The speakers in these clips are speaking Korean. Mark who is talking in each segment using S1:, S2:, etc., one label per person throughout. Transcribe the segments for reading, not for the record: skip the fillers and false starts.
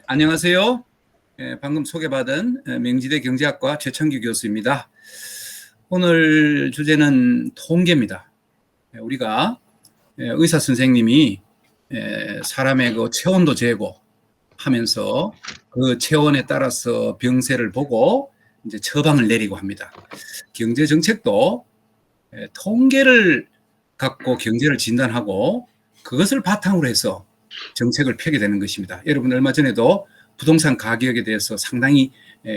S1: 안녕하세요. 방금 소개받은 명지대 경제학과 최창규 교수입니다. 오늘 주제는 통계입니다. 우리가 의사 선생님이 사람의 그 체온도 재고 하면서 그 체온에 따라서 병세를 보고 이제 처방을 내리고 합니다. 경제 정책도 통계를 갖고 경제를 진단하고 그것을 바탕으로 해서 정책을 펴게 되는 것입니다. 여러분 얼마 전에도 부동산 가격에 대해서 상당히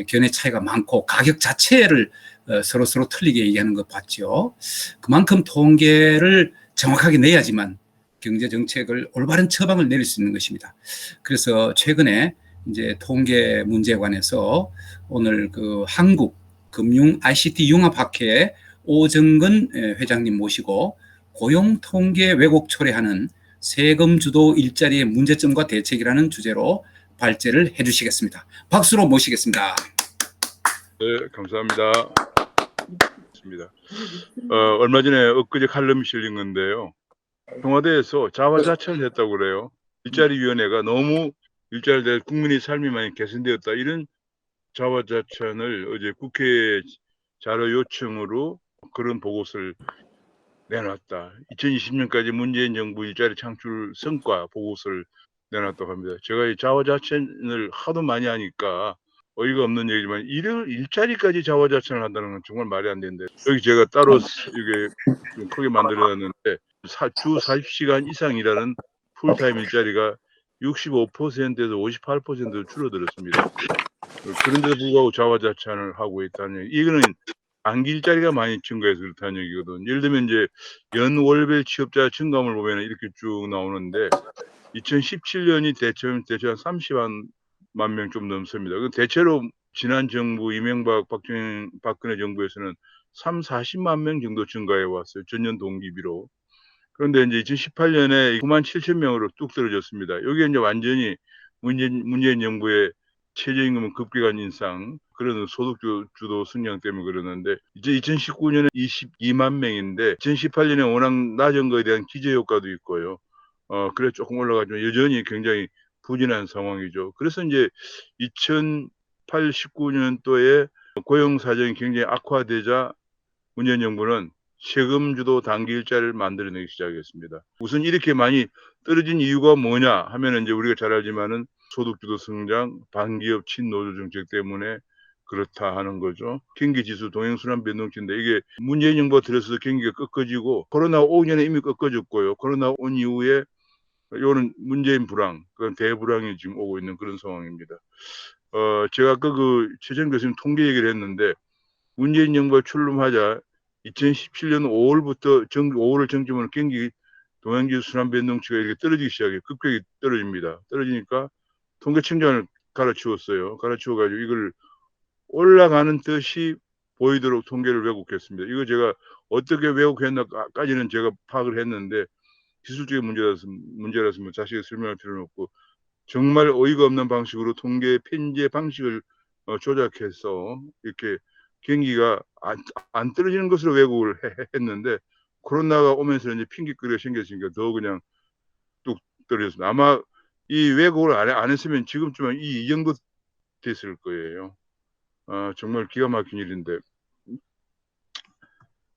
S1: 견해 차이가 많고 가격 자체를 서로 틀리게 얘기하는 것 봤죠. 그만큼 통계를 정확하게 내야지만 경제 정책을 올바른 처방을 내릴 수 있는 것입니다. 그래서 최근에 이제 통계 문제에 관해서 오늘 그 한국 금융 ICT 융합학회 오정근 회장님 모시고 고용 통계 왜곡 초래하는 세금 주도 일자리의 문제점과 대책이라는 주제로 발제를 해주시겠습니다. 박수로 모시겠습니다.
S2: 네, 감사합니다. 얼마 전에 엊그제 칼럼이 실린 건데요. 청와대에서 자화자찬을 했다고 그래요. 일자리위원회가 너무 일자리에 국민의 삶이 많이 개선되었다. 이런 자화자찬을 어제 국회 자료 요청으로 그런 보고서를 내놨다. 2020년까지 문재인 정부 일자리 창출 성과 보고서를 내놨다고 합니다. 제가 이 자화자찬을 하도 많이 하니까 어이가 없는 얘기지만 일자리까지 자화자찬을 한다는 건 정말 말이 안 되는데, 여기 제가 따로 이게 좀 크게 만들어놨는데 주 40시간 이상 일하는 풀타임 일자리가 65%에서 58%로 줄어들었습니다. 그런데도 불구하고 자화자찬을 하고 있다는 얘기. 이거는 단기 일자리가 많이 증가해서 그렇다는 얘기거든. 예를 들면 이제 연월별 취업자 증가함을 보면 이렇게 쭉 나오는데 2017년이 대체 한 30만 명 좀 넘습니다. 대체로 지난 정부 이명박 박근혜 정부에서는 40만 명 정도 증가해 왔어요. 전년 동기비로. 그런데 이제 2018년에 9만 7천 명으로 뚝 떨어졌습니다. 여기에 이제 완전히 문재인 정부의 최저임금 급격한 인상, 그런 소득 주도 성장 때문에 그러는데, 이제 2019년에 22만 명인데 2018년에 워낙 낮은 거에 대한 기저 효과도 있고요. 그래 조금 올라가지만 여전히 굉장히 부진한 상황이죠. 그래서 이제 2018, 19년도에 고용 사정이 굉장히 악화되자 문재인 정부는 세금 주도 단기 일자리를 만들어내기 시작했습니다. 우선 이렇게 많이 떨어진 이유가 뭐냐 하면 이제 우리가 잘 알지만은 소득 주도 성장, 반기업 친노조 정책 때문에 그렇다 하는 거죠. 경기 지수 동행순환 변동치인데 이게 문재인 정부가 들어서서 경기가 꺾어지고, 코로나 오기 전에 이미 꺾어졌고요. 코로나 온 이후에 이거는 문재인 불황, 그건 대불황이 지금 오고 있는 그런 상황입니다. 제가 아까 그 최재형 교수님 통계 얘기를 했는데, 문재인 정부가 출범하자 2017년 5월부터 5월을 정점으로 경기 동행지수 순환 변동치가 이렇게 떨어지기 시작해요. 급격히 떨어집니다. 떨어지니까 통계청장을 갈아치웠어요. 갈아치워가지고 이걸 올라가는 듯이 보이도록 통계를 왜곡했습니다. 이거 제가 어떻게 왜곡했나까지는 제가 파악을 했는데, 기술적인 문제라서 뭐 자세히 설명할 필요는 없고, 정말 어이가 없는 방식으로 통계 편제 방식을 조작해서 이렇게 경기가 안 떨어지는 것으로 왜곡을 했는데, 코로나가 오면서 이제 핑계거리가 생겼으니까 더 그냥 뚝 떨어졌습니다. 아마 이 왜곡을 안 했으면 지금쯤은 이 정도 됐을 거예요. 정말 기가 막힌 일인데,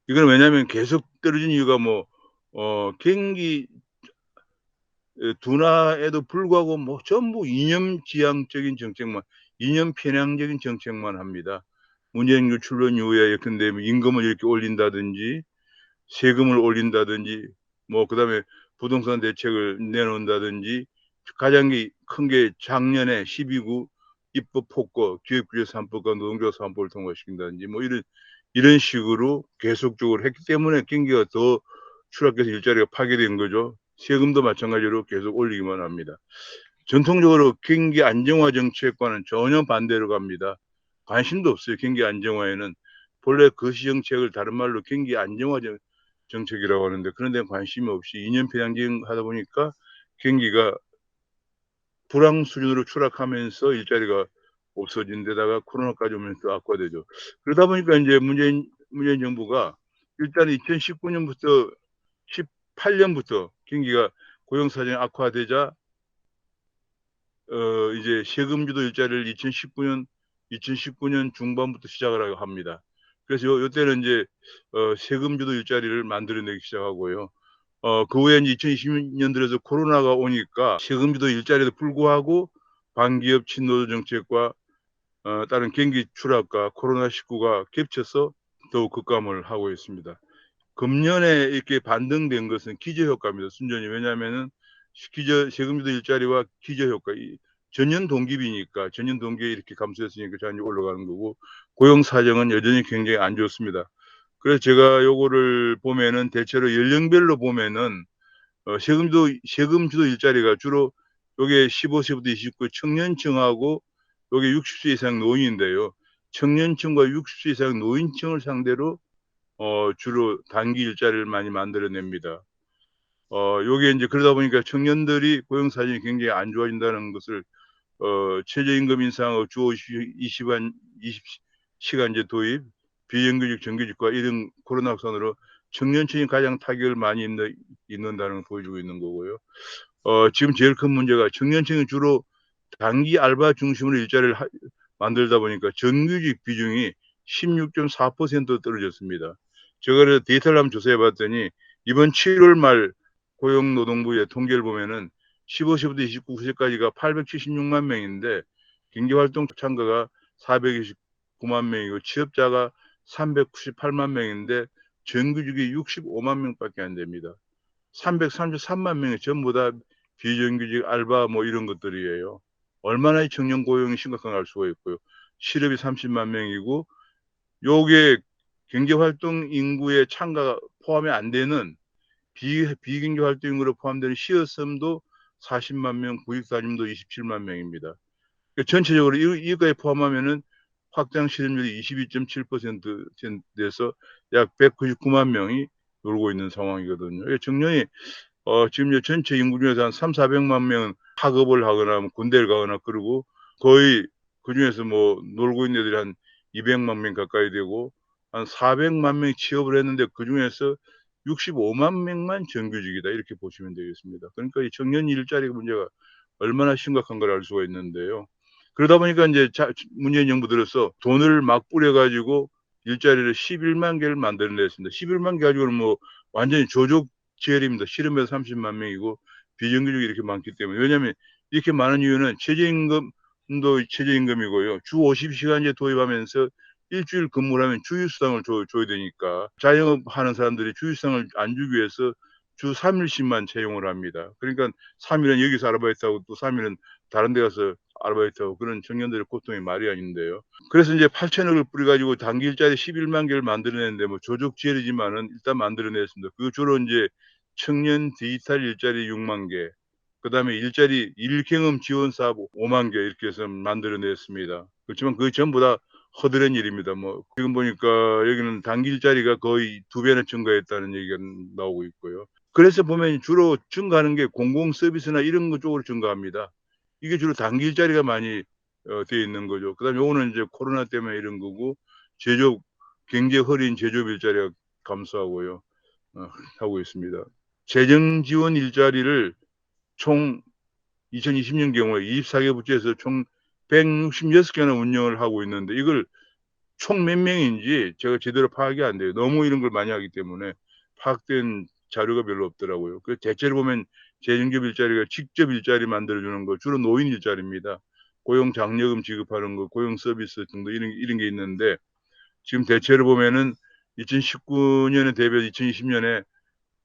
S2: 이건 왜냐하면 계속 떨어진 이유가 경기 둔화에도 불구하고 전부 이념지향적인 정책만, 이념 편향적인 정책만 합니다. 문재인 정부 출범 이후에 예컨대 임금을 이렇게 올린다든지, 세금을 올린다든지, 그다음에 부동산 대책을 내놓는다든지, 가장 큰 게 작년에 12구 입법 폭거, 기획규제 3법과 노동조 3법을 통과시킨다든지, 이런 식으로 계속적으로 했기 때문에 경기가 더 추락해서 일자리가 파괴된 거죠. 세금도 마찬가지로 계속 올리기만 합니다. 전통적으로 경기 안정화 정책과는 전혀 반대로 갑니다. 관심도 없어요. 경기 안정화에는 본래 거시정책을 다른 말로 경기 안정화 정책이라고 하는데, 그런 데는 관심이 없이 이념 편향적인 하다 보니까 경기가 불황 수준으로 추락하면서 일자리가 없어진 데다가 코로나까지 오면서 악화되죠. 그러다 보니까 이제 문재인 정부가 일단 2019년부터 18년부터 경기가 고용 사정이 악화되자 이제 세금주도 일자리를 2019년 중반부터 시작을 합니다. 그래서 요때는 이제 세금주도 일자리를 만들어내기 시작하고요. 그 후에 이제 2020년 들어서 코로나가 오니까 세금주도 일자리에도 불구하고 반기업 친노조 정책과 다른 경기 추락과 코로나19가 겹쳐서 더욱 급감을 하고 있습니다. 금년에 이렇게 반등된 것은 기저효과입니다. 순전히. 왜냐하면은 세금주도 일자리와 기저효과, 전년 동기비니까 전년 동기에 이렇게 감소했으니까 자연히 올라가는 거고, 고용 사정은 여전히 굉장히 안 좋습니다. 그래서 제가 요거를 보면은 대체로 연령별로 보면은 세금주도 일자리가 주로 요게 15세부터 29 청년층하고 요게 60세 이상 노인인데요. 청년층과 60세 이상 노인층을 상대로 주로 단기 일자리를 많이 만들어냅니다. 요게 이제 그러다 보니까 청년들이 고용 사정이 굉장히 안 좋아진다는 것을 최저임금 인상, 주 20시간제 도입, 비정규직, 정규직과 이런 코로나 확산으로 청년층이 가장 타격을 많이 입는다는 걸 보여주고 있는 거고요. 지금 제일 큰 문제가 청년층이 주로 단기 알바 중심으로 일자리를 만들다 보니까 정규직 비중이 16.4% 떨어졌습니다. 제가 그래서 데이터를 한번 조사해 봤더니 이번 7월 말 고용노동부의 통계를 보면은 15세부터 29세까지가 876만 명인데 경제활동 참가가 429만 명이고 취업자가 398만 명인데 정규직이 65만 명밖에 안 됩니다. 333만 명이 전부 다 비정규직 알바 뭐 이런 것들이에요. 얼마나 청년 고용이 심각한가 알 수가 있고요. 실업이 30만 명이고 요게 경제활동 인구의 참가가 포함이 안 되는 비경제활동 인구로 포함되는 시어섬도 40만 명, 구직사님도 27만 명입니다. 전체적으로 이거에 포함하면은 확장 실업률이 22.7% 돼서 약 199만 명이 놀고 있는 상황이거든요. 청년이 지금 전체 인구 중에서 한 3,400만 명은 학업을 하거나 뭐 군대를 가거나 그러고 거의 그중에서 뭐 놀고 있는 애들이 한 200만 명 가까이 되고 한 400만 명이 취업을 했는데 그중에서 65만 명만 정규직이다 이렇게 보시면 되겠습니다. 그러니까 이 청년 일자리 문제가 얼마나 심각한 걸 알 수가 있는데요. 그러다 보니까 이제 문재인 정부 들어서 돈을 막 뿌려가지고 일자리를 11만 개를 만들어냈습니다. 11만 개 가지고는 뭐 완전히 조족지혈입니다. 실업에서 30만 명이고 비정규직이 이렇게 많기 때문에. 왜냐하면 이렇게 많은 이유는 최저임금도 최저임금이고요. 주 50시간제 도입하면서 일주일 근무를 하면 주휴수당을 줘야 되니까 자영업 하는 사람들이 주휴수당을 안 주기 위해서 주 3일씩만 채용을 합니다. 그러니까 3일은 여기서 아르바이트하고 또 3일은 다른 데 가서 아르바이트하고 그런 청년들의 고통이 말이 아닌데요. 그래서 이제 8천억을 뿌려가지고 단기 일자리 11만 개를 만들어냈는데 뭐 조족지혈이지만은 일단 만들어냈습니다. 그 주로 이제 청년 디지털 일자리 6만 개, 그다음에 일자리 일경험 지원 사업 5만 개 이렇게 해서 만들어냈습니다. 그렇지만 그 전부 다 허드렛 일입니다. 뭐 지금 보니까 여기는 단기 일자리가 거의 2배나 증가했다는 얘기가 나오고 있고요. 그래서 보면 주로 증가하는 게 공공 서비스나 이런 것 쪽으로 증가합니다. 이게 주로 단기 일자리가 많이 되어 있는 거죠. 그다음에 요거는 이제 코로나 때문에 이런 거고 제조업 경제 허리인 제조업 일자리가 감소하고요. 하고 있습니다. 재정 지원 일자리를 총 2020년 경우에 24개 부처에서 총 166개나 운영을 하고 있는데 이걸 총 몇 명인지 제가 제대로 파악이 안 돼요. 너무 이런 걸 많이 하기 때문에 파악된 자료가 별로 없더라고요. 그 대체로 보면 재정기업 일자리가 직접 일자리 만들어주는 거 주로 노인 일자리입니다. 고용 장려금 지급하는 거, 고용 서비스 등등 이런 게 있는데 지금 대체로 보면은 2019년에 대비해서 2020년에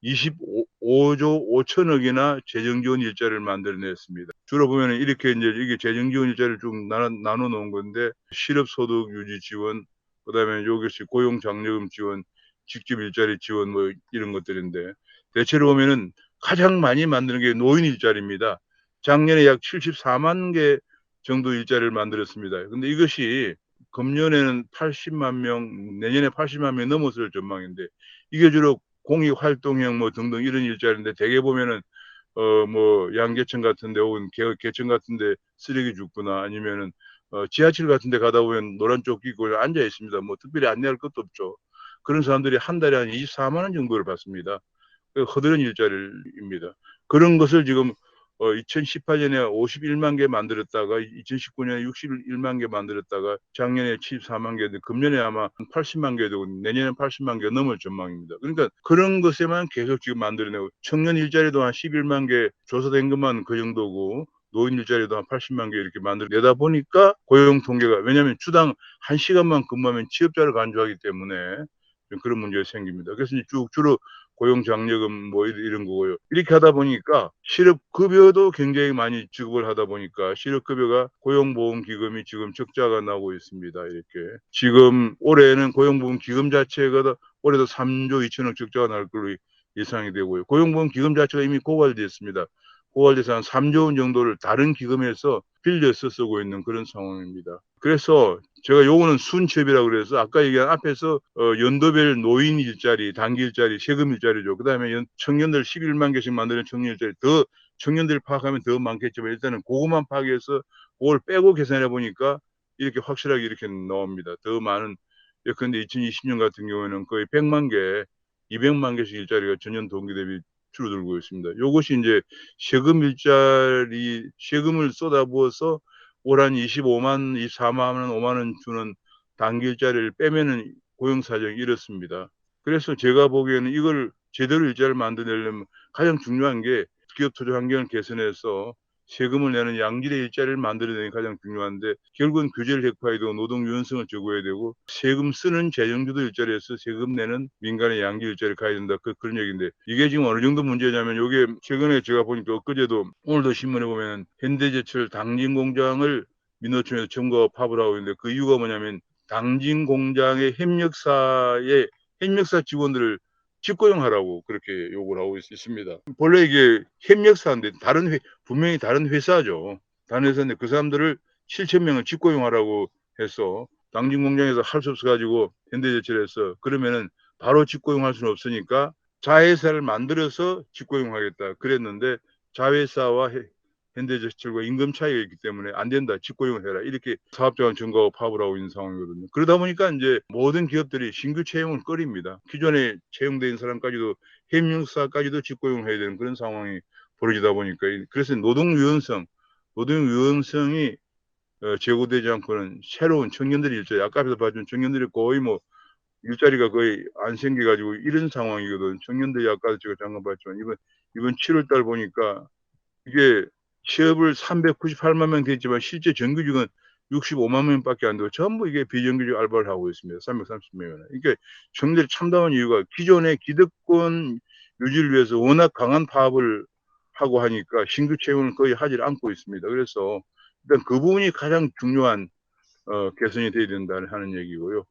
S2: 25조 5천억이나 재정지원 일자리를 만들어냈습니다. 주로 보면은 이렇게 이제 이게 재정지원 일자리를 쭉 나눠 놓은 건데 실업소득 유지 지원, 그다음에 요것이 고용 장려금 지원, 직접 일자리 지원 뭐 이런 것들인데 대체로 보면은 가장 많이 만드는 게 노인 일자리입니다. 작년에 약 74만 개 정도 일자리를 만들었습니다. 근데 이것이 금년에는 80만 명, 내년에 80만 명 넘었을 전망인데 이게 주로 공익 활동형 뭐 등등 이런 일자리인데 대개 보면은 뭐 양계천 같은데 혹은 개천 같은데 쓰레기 줍거나 아니면은 지하철 같은데 가다 보면 노란 조끼 입고 앉아 있습니다. 뭐 특별히 안내할 것도 없죠. 그런 사람들이 한 달에 한 24만 원 정도를 받습니다. 허드렛 일자리입니다. 그런 것을 지금 2018년에 51만 개 만들었다가 2019년에 61만 개 만들었다가 작년에 74만 개, 금년에 아마 80만 개 되고 내년에 80만 개 넘을 전망입니다. 그러니까 그런 것에만 계속 지금 만들어내고 청년 일자리도 한 11만 개 조사된 것만 그 정도고 노인 일자리도 한 80만 개 이렇게 만들어내다 보니까 고용 통계가 왜냐하면 주당 1시간만 근무하면 취업자를 간주하기 때문에 그런 문제가 생깁니다. 그래서 주로 고용 장려금 뭐 이런 거고요. 이렇게 하다 보니까 실업급여도 굉장히 많이 지급을 하다 보니까 실업급여가 고용보험기금이 지금 적자가 나고 있습니다. 이렇게 지금 올해는 고용보험기금 자체가 올해도 3조 2천억 적자가 날 걸로 예상이 되고요. 고용보험기금 자체가 이미 고갈됐습니다. 고갈돼서 한 3조 원 정도를 다른 기금에서 빌려서 쓰고 있는 그런 상황입니다. 그래서 제가 요거는 순취업이라고 그래서 아까 얘기한 앞에서 연도별 노인 일자리, 단기 일자리, 세금 일자리죠. 그다음에 청년들 11만 개씩 만드는 청년 일자리 더 청년들 파악하면 더 많겠지만 일단은 그것만 파악해서 그걸 빼고 계산해 보니까 이렇게 확실하게 이렇게 나옵니다. 더 많은 예컨대 2020년 같은 경우에는 거의 100만 개, 200만 개씩 일자리가 전년 동기 대비 줄어들고 있습니다. 요것이 이제 세금 일자리, 세금을 쏟아부어서 올 한 25만, 24만 원, 5만 원 주는 단기 일자리를 빼면은 고용 사정이 이렇습니다. 그래서 제가 보기에는 이걸 제대로 일자리를 만들려면 가장 중요한 게 기업 투자 환경을 개선해서 세금을 내는 양질의 일자리를 만들어내는 게 가장 중요한데 결국은 규제를 획파해야 되고 노동 유연성을 제고해야 되고 세금 쓰는 재정주도 일자리에서 세금 내는 민간의 양질 일자리를 가야 된다. 그런 얘기인데 이게 지금 어느 정도 문제냐면 이게 최근에 제가 보니까 엊그제도 오늘도 신문에 보면 현대제철 당진 공장을 민노총에서 점거 파업을 하고 있는데 그 이유가 뭐냐면 당진 공장의 협력사의 협력사 직원들을 직고용하라고 그렇게 요구를 하고 있습니다. 본래 이게 협력사인데 분명히 다른 회사죠. 다른 회사인데 그 사람들을 7천 명을 직고용하라고 해서 당진 공장에서 할 수 없어 가지고 현대제철에서 그러면은 바로 직고용할 수는 없으니까 자회사를 만들어서 직고용하겠다 그랬는데 자회사와 현대제철과 임금 차이가 있기 때문에 안 된다. 직고용을 해라. 이렇게 사업자원 증거하고 파업을 하고 있는 상황이거든요. 그러다 보니까 이제 모든 기업들이 신규 채용을 꺼립니다. 기존에 채용된 사람까지도 협력사까지도 직고용을 해야 되는 그런 상황이 벌어지다 보니까 그래서 노동 유연성이 제고되지 않고는 새로운 청년들이 일자리 아까 앞에서 봐준 청년들이 거의 뭐 일자리가 거의 안 생겨가지고 이런 상황이거든. 청년들이 아까 제가 잠깐 봤지만 이번 7월달 보니까 이게 취업을 398만 명 됐지만 실제 정규직은 65만 명밖에 안 되고 전부 이게 비정규직 알바를 하고 있습니다. 330명이나. 이게 청년들이 참담한 이유가 기존의 기득권 유지를 위해서 워낙 강한 파업을 하고 하니까 신규 채용을 거의 하지 않고 있습니다. 그래서 일단 그 부분이 가장 중요한 개선이 돼야 된다 하는 얘기고요.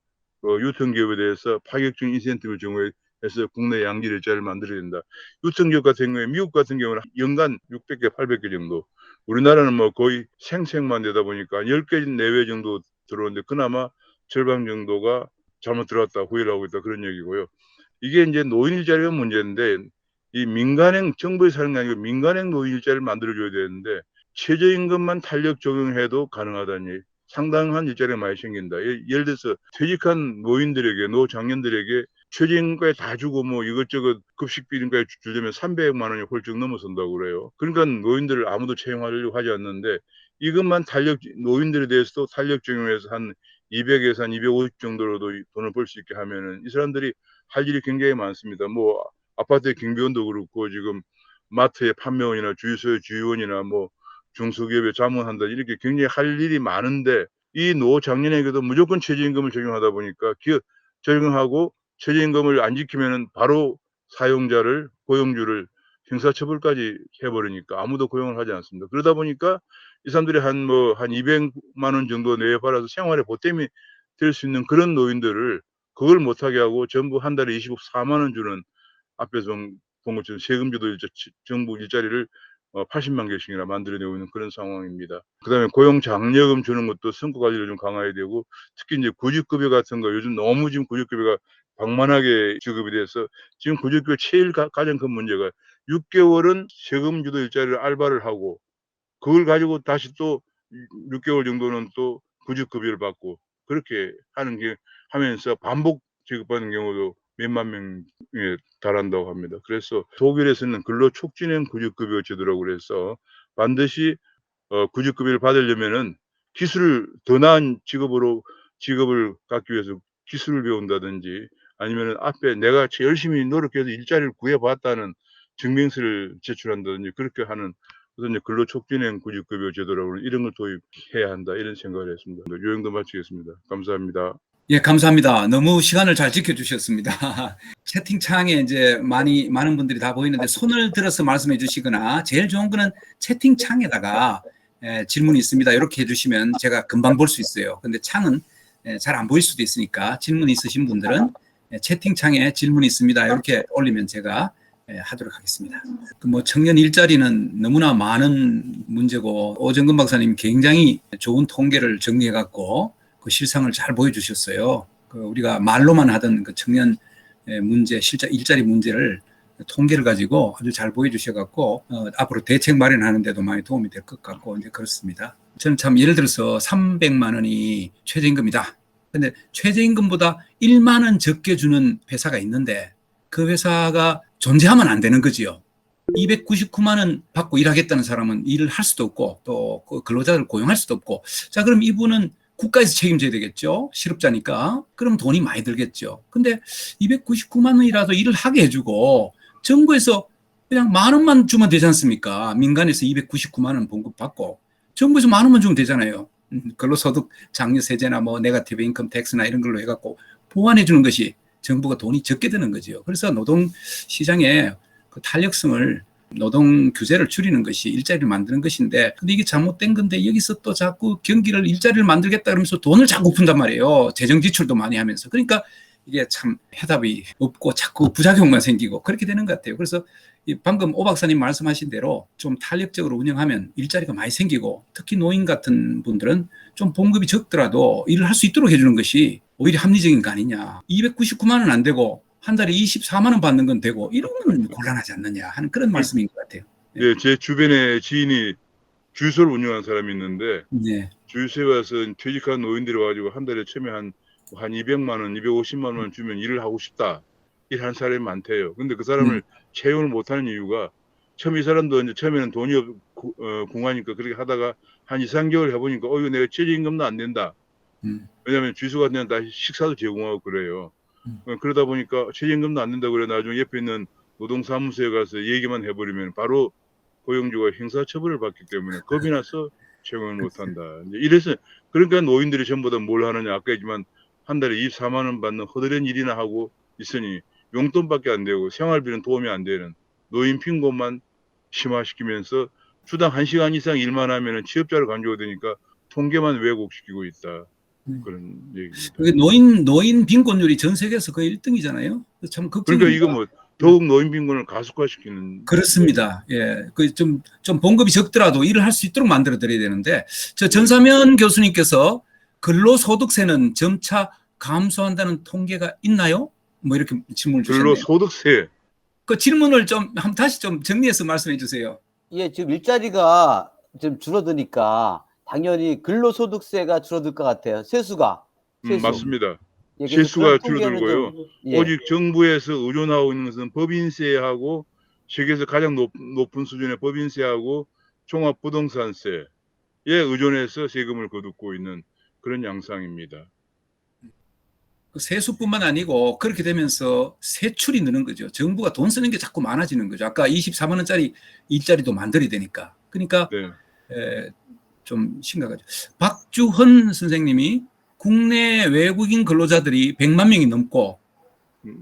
S2: 유통기업에 대해서 파격적인 인센티브를 제공해서 국내 양질 일자리를 만들어야 된다. 유통기업 같은 경우에 미국 같은 경우는 연간 600개, 800개 정도. 우리나라는 뭐 거의 생색만 되다 보니까 10개 내외 정도 들어오는데 그나마 절반 정도가 잘못 들어왔다 후회를 하고 있다 그런 얘기고요. 이게 이제 노인 일자리가 문제인데 이 민간행 정부에서 하는 게 아니고 민간행 노인 일자리를 만들어줘야 되는데 최저임금만 탄력 적용해도 가능하다는 얘기. 상당한 일자리가 많이 생긴다. 예를 들어서 퇴직한 노인들에게 노장년들에게 최저임금까지 다 주고 뭐 이것저것 급식 비용까지 주려면 300만 원이 훌쩍 넘어선다고 그래요. 그러니까 노인들을 아무도 채용하려고 하지 않는데 이것만 노인들에 대해서도 탄력 적용해서 한 200에서 한 250 정도로도 돈을 벌 수 있게 하면은 이 사람들이 할 일이 굉장히 많습니다. 뭐 아파트의 경비원도 그렇고 지금 마트의 판매원이나 주유소의 주유원이나 뭐 중소기업에 자문한다 이렇게 굉장히 할 일이 많은데 이 노장년에게도 무조건 최저임금을 적용하다 보니까 적용하고 최저임금을 안 지키면은 바로 사용자를 고용주를 형사처벌까지 해버리니까 아무도 고용을 하지 않습니다. 그러다 보니까 이 사람들이 한 200만 원 정도 내에 받아서 생활에 보탬이 될 수 있는 그런 노인들을 그걸 못하게 하고 전부 한 달에 24만 원 주는 앞에서 본 것처럼 세금주도 정부 일자리를 80만 개씩이나 만들어내고 있는 그런 상황입니다. 그다음에 고용 장려금 주는 것도 성과 관리를 좀 강화해야 되고 특히 이제 구직급여 같은 거 요즘 너무 지금 구직급여가 방만하게 지급이 돼서 지금 구직급여 제일 가장 큰 문제가 6개월은 세금주도 일자리를 알바를 하고 그걸 가지고 다시 또 6개월 정도는 또 구직급여를 받고 그렇게 하면서 반복 지급받는 경우도 몇만 명에 달한다고 합니다. 그래서 독일에서는 근로촉진형 구직급여 제도라고 그래서 반드시 구직급여를 받으려면은 기술을 더 나은 직업을 갖기 위해서 기술을 배운다든지 아니면은 앞에 내가 열심히 노력해서 일자리를 구해봤다는 증명서를 제출한다든지 그렇게 하는 그래서 이제 근로촉진형 구직급여 제도라고 이런 걸 도입해야 한다 이런 생각을 했습니다. 요 정도 마치겠습니다. 감사합니다.
S1: 예, 감사합니다. 너무 시간을 잘 지켜주셨습니다. 채팅창에 이제 많은 분들이 다 보이는데 손을 들어서 말씀해 주시거나 제일 좋은 거는 채팅창에다가 질문이 있습니다. 이렇게 해주시면 제가 금방 볼 수 있어요. 근데 창은 잘 안 보일 수도 있으니까 질문 있으신 분들은 채팅창에 질문이 있습니다. 이렇게 올리면 제가 하도록 하겠습니다. 뭐 청년 일자리는 너무나 많은 문제고 오정근 박사님 굉장히 좋은 통계를 정리해 갖고 그 실상을 잘 보여주셨어요. 그 우리가 말로만 하던 그 청년 문제, 실제 일자리 문제를 통계를 가지고 아주 잘 보여주셔갖고 앞으로 대책 마련하는데도 많이 도움이 될 것 같고 이제 그렇습니다. 저는 참 예를 들어서 300만 원이 최저임금이다. 근데 최저임금보다 1만 원 적게 주는 회사가 있는데 그 회사가 존재하면 안 되는 거지요. 299만 원 받고 일하겠다는 사람은 일을 할 수도 없고 또 그 근로자를 고용할 수도 없고 자 그럼 이분은 국가에서 책임져야 되겠죠. 실업자니까. 그럼 돈이 많이 들겠죠. 근데 299만 원이라도 일을 하게 해주고 정부에서 그냥 10,000원만 주면 되지 않습니까? 민간에서 299만 원 봉급받고 정부에서 10,000원만 주면 되잖아요. 근로소득 장려세제나 뭐 네거티브 인컴 텍스나 이런 걸로 해갖고 보완해 주는 것이 정부가 돈이 적게 드는 거죠. 그래서 노동시장의 그 탄력성을 노동 규제를 줄이는 것이 일자리를 만드는 것인데 근데 이게 잘못된 건데 여기서 또 자꾸 경기를 일자리를 만들겠다 그러면서 돈을 자꾸 푼단 말이에요. 재정 지출도 많이 하면서. 그러니까 이게 참 해답이 없고 자꾸 부작용만 생기고 그렇게 되는 것 같아요. 그래서 방금 오 박사님 말씀하신 대로 좀 탄력적으로 운영하면 일자리가 많이 생기고 특히 노인 같은 분들은 좀 봉급이 적더라도 일을 할 수 있도록 해주는 것이 오히려 합리적인 거 아니냐. 299만 원 안 되고 한 달에 24만 원 받는 건 되고 이런 건 곤란하지 않느냐 하는 그런 말씀인 것 같아요.
S2: 네, 제 주변에 지인이 주유소를 운영하는 사람이 있는데
S1: 네.
S2: 주유소에 와서 퇴직한 노인들이 와가지고 한 달에 처음에 한 200만 원, 250만 원 주면 일을 하고 싶다. 일하는 사람이 많대요. 근데 그 사람을 채용을 못하는 이유가 처음 이 사람도 이제 처음에는 돈이 궁하니까 그렇게 하다가 한 2, 3개월 해보니까 이거 내가 최저임금도 안 된다. 왜냐하면 주유소 같은 데는 다 식사도 제공하고 그래요. 그러다 보니까 최저임금도 안 된다고 그래 나중에 옆에 있는 노동사무소에 가서 얘기만 해버리면 바로 고용주가 형사처벌을 받기 때문에 겁이 나서 채용을 못한다. 이제 이래서 그러니까 노인들이 전부 다 뭘 하느냐 아까 했지만 한 달에 24만 원 받는 허드렛 일이나 하고 있으니 용돈밖에 안 되고 생활비는 도움이 안 되는 노인 빈곤만 심화시키면서 주당 1시간 이상 일만 하면 취업자를 강조가 되니까 통계만 왜곡시키고 있다. 그런 얘기입니다.
S1: 노인 빈곤율이 전 세계에서 거의 1등이잖아요. 참 걱정입니다.
S2: 그러니까 이거 뭐 더욱 노인 빈곤을 가속화시키는.
S1: 그렇습니다. 예, 그 좀 봉급이 적더라도 일을 할 수 있도록 만들어 드려야 되는데 저 전사면 교수님께서 근로소득세는 점차 감소한다는 통계가 있나요? 뭐 이렇게 질문을 주셨네요.
S2: 근로소득세.
S1: 그 질문을 좀 다시 좀 정리해서 말씀해 주세요.
S3: 예, 지금 일자리가 좀 줄어드니까 당연히 근로소득세가 줄어들 것 같아요. 세수가.
S2: 맞습니다.
S3: 예,
S2: 세수가 줄어들고요.
S3: 예.
S2: 오직 정부에서 의존하고 있는 것은 법인세하고 세계에서 가장 높은 수준의 법인세하고 종합부동산세에 의존해서 세금을 거두고 있는 그런 양상입니다.
S1: 세수뿐만 아니고 그렇게 되면서 세출이 느는 거죠. 정부가 돈 쓰는 게 자꾸 많아지는 거죠. 아까 24만 원짜리 일자리도 만들어야 되니까. 그러니까
S2: 네.
S1: 좀 심각하죠. 박주헌 선생님이 국내 외국인 근로자들이 100만 명이 넘고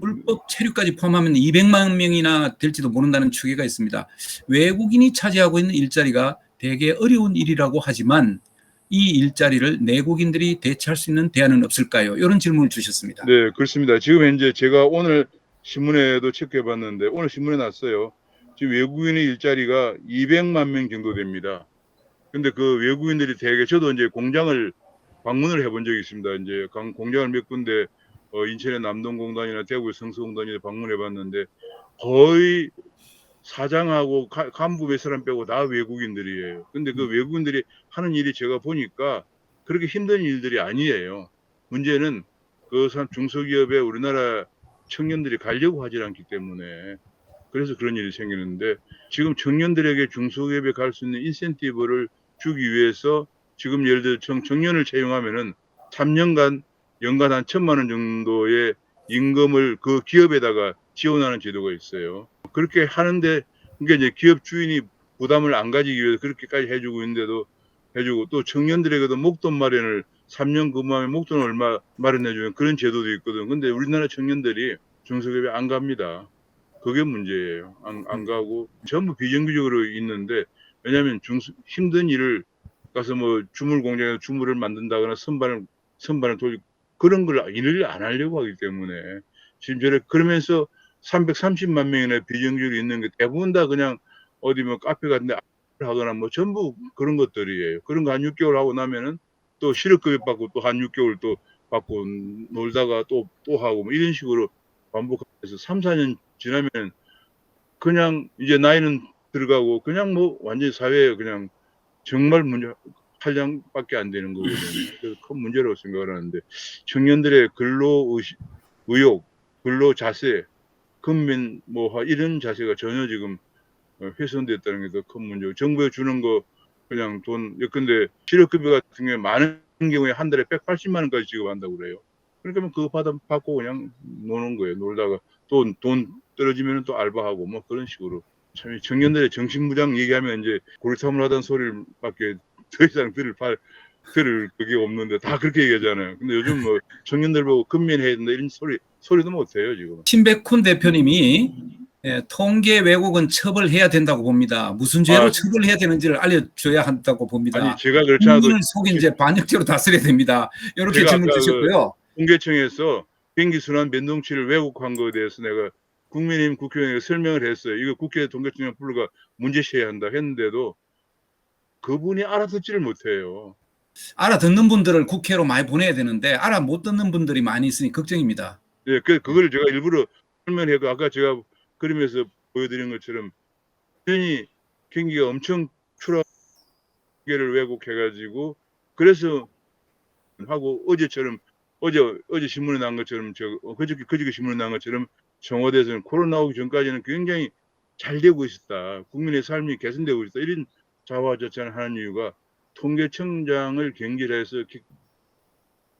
S1: 불법 체류까지 포함하면 200만 명이나 될지도 모른다는 추계가 있습니다. 외국인이 차지하고 있는 일자리가 되게 어려운 일이라고 하지만 이 일자리를 내국인들이 대체할 수 있는 대안은 없을까요? 이런 질문을 주셨습니다.
S2: 네, 그렇습니다. 지금 현재 제가 오늘 신문에도 체크해 봤는데 오늘 신문에 났어요. 지금 외국인의 일자리가 200만 명 정도 됩니다. 근데 그 외국인들이 되게 저도 이제 공장을 방문을 해본 적이 있습니다. 이제 공장을 몇 군데 인천의 남동공단이나 대구의 성수공단에 방문해 봤는데 거의 사장하고 간부 몇 사람 빼고 다 외국인들이에요. 근데 그 외국인들이 하는 일이 제가 보니까 그렇게 힘든 일들이 아니에요. 문제는 그 중소기업에 우리나라 청년들이 가려고 하지 않기 때문에 그래서 그런 일이 생기는데 지금 청년들에게 중소기업에 갈 수 있는 인센티브를 주기 위해서 지금 예를 들어 청년을 채용하면은 3년간 연간 한 1,000만 원 정도의 임금을 그 기업에다가 지원하는 제도가 있어요. 그렇게 하는데 그게 이제 기업 주인이 부담을 안 가지기 위해서 그렇게까지 해주고 있는데도 해주고 또 청년들에게도 목돈 마련을 3년 근무하면 목돈 얼마 마련해주는 그런 제도도 있거든. 근데 우리나라 청년들이 중소기업에 안 갑니다. 그게 문제예요. 안 가고 전부 비정규직으로 있는데 왜냐하면 힘든 일을 가서 뭐 주물 공장에서 주물을 만든다거나 선반을 돌리고 그런 걸 일을 안 하려고 하기 때문에 지금 저래 그러면서 330만 명이나 비정규직이 있는 게 대부분 다 그냥 어디 뭐 카페 같은데 하거나 뭐 전부 그런 것들이에요. 그런 거 한 6개월 하고 나면은 또 실업급여 받고 또 한 6개월 또 받고 놀다가 또 하고 뭐 이런 식으로 반복해서 3, 4년 지나면 그냥 이제 나이는 들어가고 그냥 뭐 완전히 사회에 그냥 정말 한량밖에 안 되는 거거든요. 그래서 큰 문제라고 생각을 하는데 청년들의 의욕, 근로 자세, 근면 뭐 이런 자세가 전혀 지금 훼손됐다는 게 더 큰 문제고 정부에 주는 거 그냥 돈 예컨대 실업급여 같은 경우에 많은 경우에 한 달에 180만 원까지 지급한다고 그래요. 그러니까 그거 받고 그냥 노는 거예요. 놀다가 또 돈 떨어지면 또 알바하고 뭐 그런 식으로 참 청년들의 정신무장 얘기하면 이제 고리타물 하던 소리밖에 더 이상 들을 그게 없는데 다 그렇게 얘기하잖아요. 근데 요즘 뭐 청년들 보고 근면해야 된다 이런 소리도 못 해요 지금.
S1: 신백훈 대표님이 통계 왜곡은 처벌해야 된다고 봅니다. 무슨 죄로 처벌해야 되는지를 알려줘야 한다고 봅니다.
S2: 아니 제가 그렇지 않아도
S1: 국민을 속인 죄 반역죄로 다스려야 됩니다. 이렇게 질문 주셨고요.
S2: 통계청에서 비행기 순환 변동치를 왜곡한 거에 대해서 내가 국민의힘 국회의원에게 설명을 했어요. 이거 국회 통계청에 불러가 문제시해야 한다 했는데도 그분이 알아듣지를 못해요.
S1: 알아듣는 분들을 국회로 많이 보내야 되는데 알아 못 듣는 분들이 많이 있으니 걱정입니다.
S2: 예, 그걸 제가 일부러 설명해서 아까 제가 그림에서 보여드린 것처럼 굉장히 경기가 엄청 추락계를 왜곡해가지고 그래서 하고 어제 신문에 나온 것처럼 그저께 신문에 나온 것처럼 청와대에서는 코로나 오기 전까지는 굉장히 잘 되고 있었다. 국민의 삶이 개선되고 있다. 이런 자화자찬을 하는 이유가 통계청장을 경질해서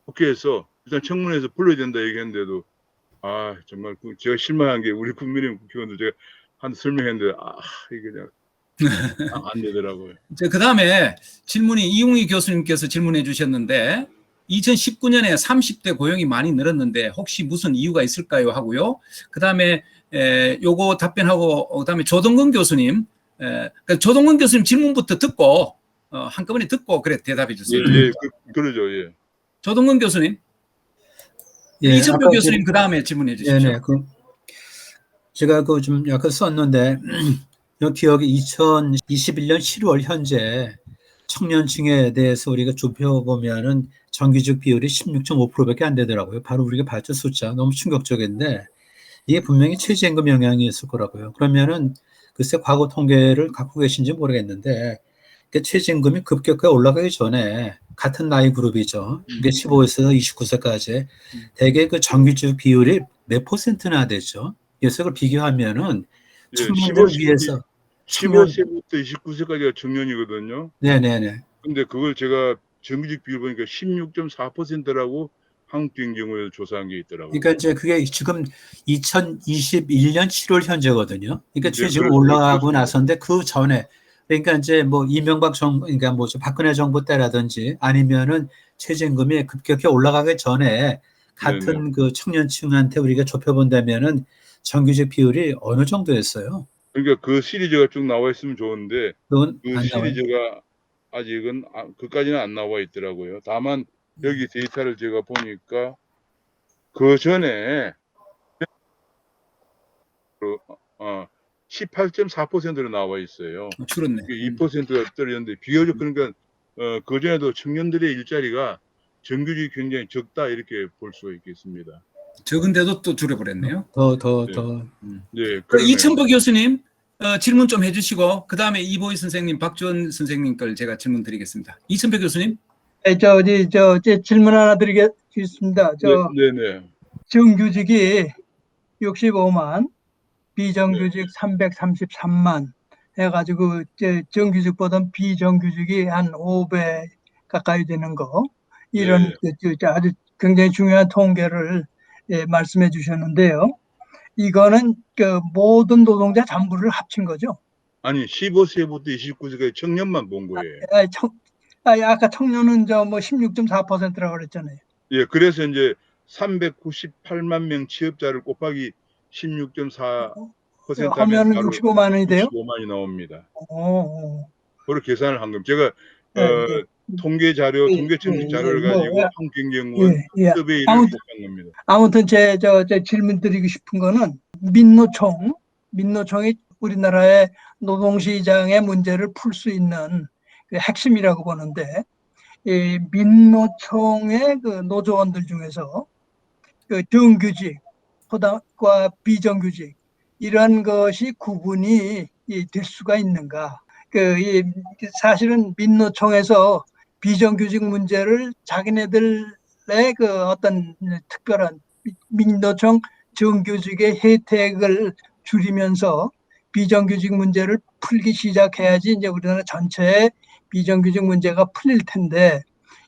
S2: 국회에서 일단 청문회에서 불러야 된다 얘기했는데도 정말 제가 실망한 게 우리 국민의힘 국회의원들 제가 한 설명했는데 이게 그냥 안 되더라고요.
S1: 그 다음에 질문이 이웅희 교수님께서 질문해 주셨는데 2019년에 30대 고용이 많이 늘었는데 혹시 무슨 이유가 있을까요? 하고요. 그 다음에 요거 답변하고 그 다음에 조동근 교수님 그러니까 조동근 교수님 질문부터 듣고 한꺼번에 듣고 그래 대답해 주세요.
S2: 예, 그러죠. 예.
S1: 조동근 교수님.
S4: 예,
S1: 이천표 교수님 그 다음에 질문해 주십시오.
S4: 네네. 제가 좀 약간 썼는데 기억이 2021년 7월 현재 청년층에 대해서 우리가 좁혀보면은 정규직 비율이 16.5%밖에 안 되더라고요. 바로 우리가 봤죠 숫자 너무 충격적인데 이게 분명히 최저임금 영향이 있을 거라고요. 그러면은 글쎄 과거 통계를 갖고 계신지 모르겠는데 최저임금이 급격하게 올라가기 전에 같은 나이 그룹이죠. 이게 15에서 29세까지 대개 그 정규직 비율이 몇 %나 되죠. 그래서 그걸 비교하면은 청년들 위해서
S2: 15세부터 29세까지가 청년이거든요.
S4: 네네네.
S2: 근데 그걸 제가 정규직 비율 보니까 16.4%라고 한국경제연구원에서 조사한 게 있더라고요.
S4: 그러니까 이제 그게 지금 2021년 7월 현재거든요. 그러니까
S2: 네,
S4: 지금 올라가고 나서인데 그 전에 그러니까 이제 뭐 이명박 정부, 그러니까 뭐죠 박근혜 정부 때라든지 아니면은 최저임금이 급격히 올라가기 전에 같은
S2: 네네.
S4: 그 청년층한테 우리가 좁혀본다면은 정규직 비율이 어느 정도였어요?
S2: 그러니까 그 시리즈가 쭉 나와 있으면 좋은데
S4: 그건
S2: 그
S4: 안 나와요.
S2: 시리즈가 아직은 그까지는 안 나와 있더라고요. 다만 여기 데이터를 제가 보니까 그 전에 18.4%로 나와 있어요.
S1: 줄었네.
S2: 2%가 떨어졌는데 비교적 그러니까 그 전에도 청년들의 일자리가 정규직이 굉장히 적다 이렇게 볼 수가 있겠습니다.
S1: 적은데도 또 줄여버렸네요.
S4: 더.
S2: 네,
S1: 그 이천표 교수님 질문 좀 해주시고 그 다음에 이보희 선생님, 박주원 선생님 걸 제가 질문 드리겠습니다. 이천표 교수님.
S5: 네, 제 질문 하나 드리겠습니다.
S2: 네네.
S5: 정규직이 65만, 비정규직 333만 해가지고 정규직보다 비정규직이 한 5배 가까이 되는 거 이런 아주 굉장히 중요한 통계를 말씀해 주셨는데요. 이거는 그 모든 노동자 전부를 합친 거죠.
S2: 아니 15세부터 29세까지 청년만 본 거예요.
S5: 아까 청년은 뭐 16.4%라고 그랬잖아요.
S2: 예, 그래서 이제 398만 명 취업자를 곱하기 16.4%
S5: 하면은 65만원이 돼요?
S2: 65만이 나옵니다. 그렇게 계산을 한 겁니다. 제가 통계 자료, 통계 정책 자료를 가지고 한경영원 서베이를 복한 겁니다.
S5: 아무튼 제 질문 드리고 싶은 거는 민노총이 우리나라의 노동시장의 문제를 풀 수 있는 그 핵심이라고 보는데, 이 민노총의 그 노조원들 중에서 그 정규직과 비정규직 이런 것이 구분이 될 수가 있는가? 사실은 민노총에서 비정규직 문제를 자기네들의 그 어떤 특별한 민노총 정규직의 혜택을 줄이면서 비정규직 문제를 풀기 시작해야지 이제 우리나라 전체의 비정규직 문제가 풀릴 텐데,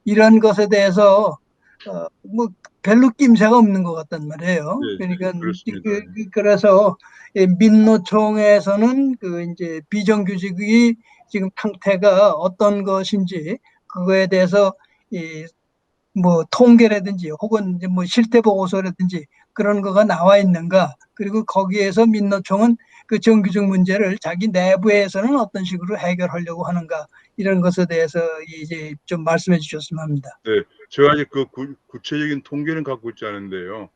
S5: 이런 것에 대해서 뭐 별로 낌새가 없는 것 같단 말이에요. 그러니까 그래서 민노총에서는 그 이제 비정규직이 지금 상태가 어떤 것인지 그거에 대해서 뭐 통계라든지 혹은 뭐 실태 보고서라든지 그런 거가 나와 있는가, 그리고 거기에서 민노총은 그 정규직 문제를 자기 내부에서는 어떤 식으로 해결하려고 하는가, 이런 것에 대해서 이제 좀 말씀해 주셨으면 합니다.
S2: 네, 제가 아직 그 구체적인 통계는 갖고 있지 않은데요.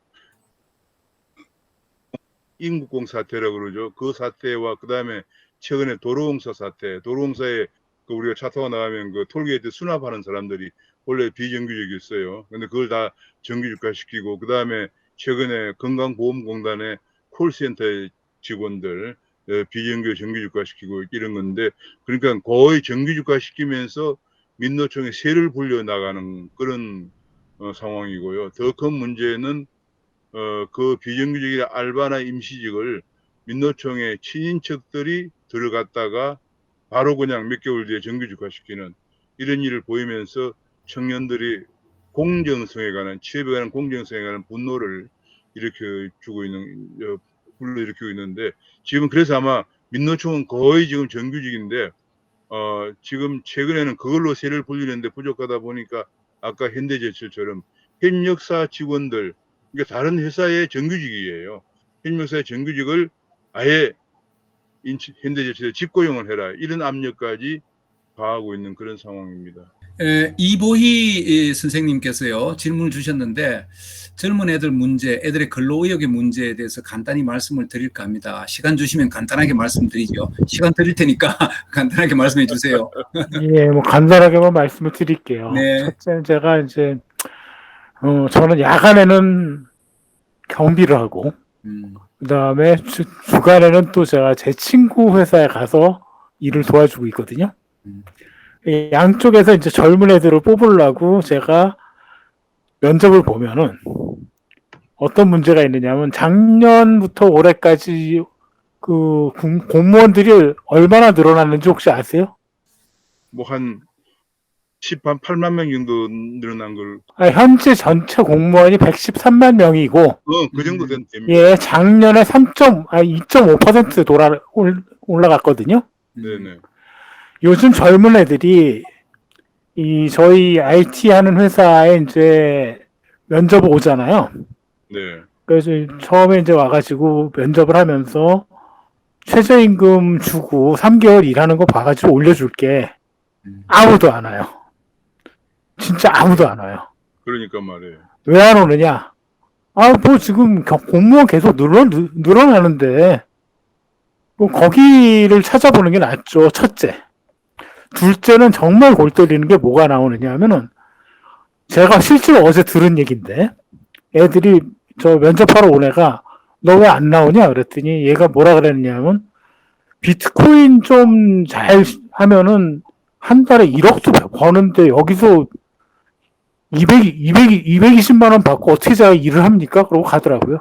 S2: 인국공 사태라고 그러죠. 그 사태와 그 다음에 최근에 도로공사 사태, 도로공사에 그 우리가 차 타고 나가면 그 톨게이트 수납하는 사람들이 원래 비정규직이었어요. 근데 그걸 다 정규직화 시키고, 그 다음에 최근에 건강보험공단의 콜센터 직원들 비정규 정규직화 시키고 이런 건데, 그러니까 거의 정규직화 시키면서 민노총에 세를 불려 나가는 그런 상황이고요. 더 큰 문제는 그 비정규직이나 알바나 임시직을 민노총의 친인척들이 들어갔다가 바로 그냥 몇 개월 뒤에 정규직화 시키는 이런 일을 보이면서 청년들이 공정성에 관한, 취업에 관한 공정성에 관한 분노를 불러일으키고 있는데, 지금 그래서 아마 민노총은 거의 지금 정규직인데, 지금 최근에는 그걸로 세를 불리는데 부족하다 보니까 아까 현대제철처럼 협력사 직원들, 그러니까 다른 회사의 정규직이에요. 협력사의 정규직을 아예 현대제철에 직고용을 해라, 이런 압력까지 가하고 있는 그런 상황입니다.
S1: 이보희 선생님께서요, 질문을 주셨는데, 젊은 애들 문제, 애들의 근로의욕의 문제에 대해서 간단히 말씀을 드릴까 합니다. 시간 주시면 간단하게 말씀드리죠. 시간 드릴 테니까 간단하게 말씀해 주세요.
S6: 예, 뭐 간단하게만 말씀을 드릴게요.
S1: 네.
S6: 첫째는 제가 이제 저는 야간에는 경비를 하고, 그다음에 주간에는 또 제가 제 친구 회사에 가서 일을 도와주고 있거든요. 양쪽에서 이제 젊은 애들을 뽑으려고 제가 면접을 보면은 어떤 문제가 있느냐면, 작년부터 올해까지 그 공무원들이 얼마나 늘어났는지 혹시 아세요?
S2: 뭐 한 8만 명 정도 늘어난 걸.
S6: 현재 전체 공무원이 113만 명이고,
S2: 그 정도 됩니다.
S6: 예, 작년에 2.5% 올라갔거든요.
S2: 네네.
S6: 요즘 젊은 애들이 저희 IT 하는 회사에 이제 면접을 오잖아요.
S2: 네.
S6: 그래서 처음에 이제 와가지고 면접을 하면서 최저임금 주고 3개월 일하는 거 봐가지고 올려줄게. 아무도 안 와요. 진짜 아무도 안 와요.
S2: 그러니까 말이에요.
S6: 왜 안 오느냐? 뭐 지금 공무원 계속 늘어나는데 뭐 거기를 찾아보는 게 낫죠. 첫째. 둘째는 정말 골 때리는 게 뭐가 나오느냐 하면은, 제가 실제로 어제 들은 얘기인데, 애들이 저 면접하러 온 애가 너 왜 안 나오냐 그랬더니 얘가 뭐라 그랬냐면, 비트코인 좀 잘 하면은 한 달에 1억도 버는데 여기서 220만 원 받고 어떻게 제가 일을 합니까? 그러고 가더라고요.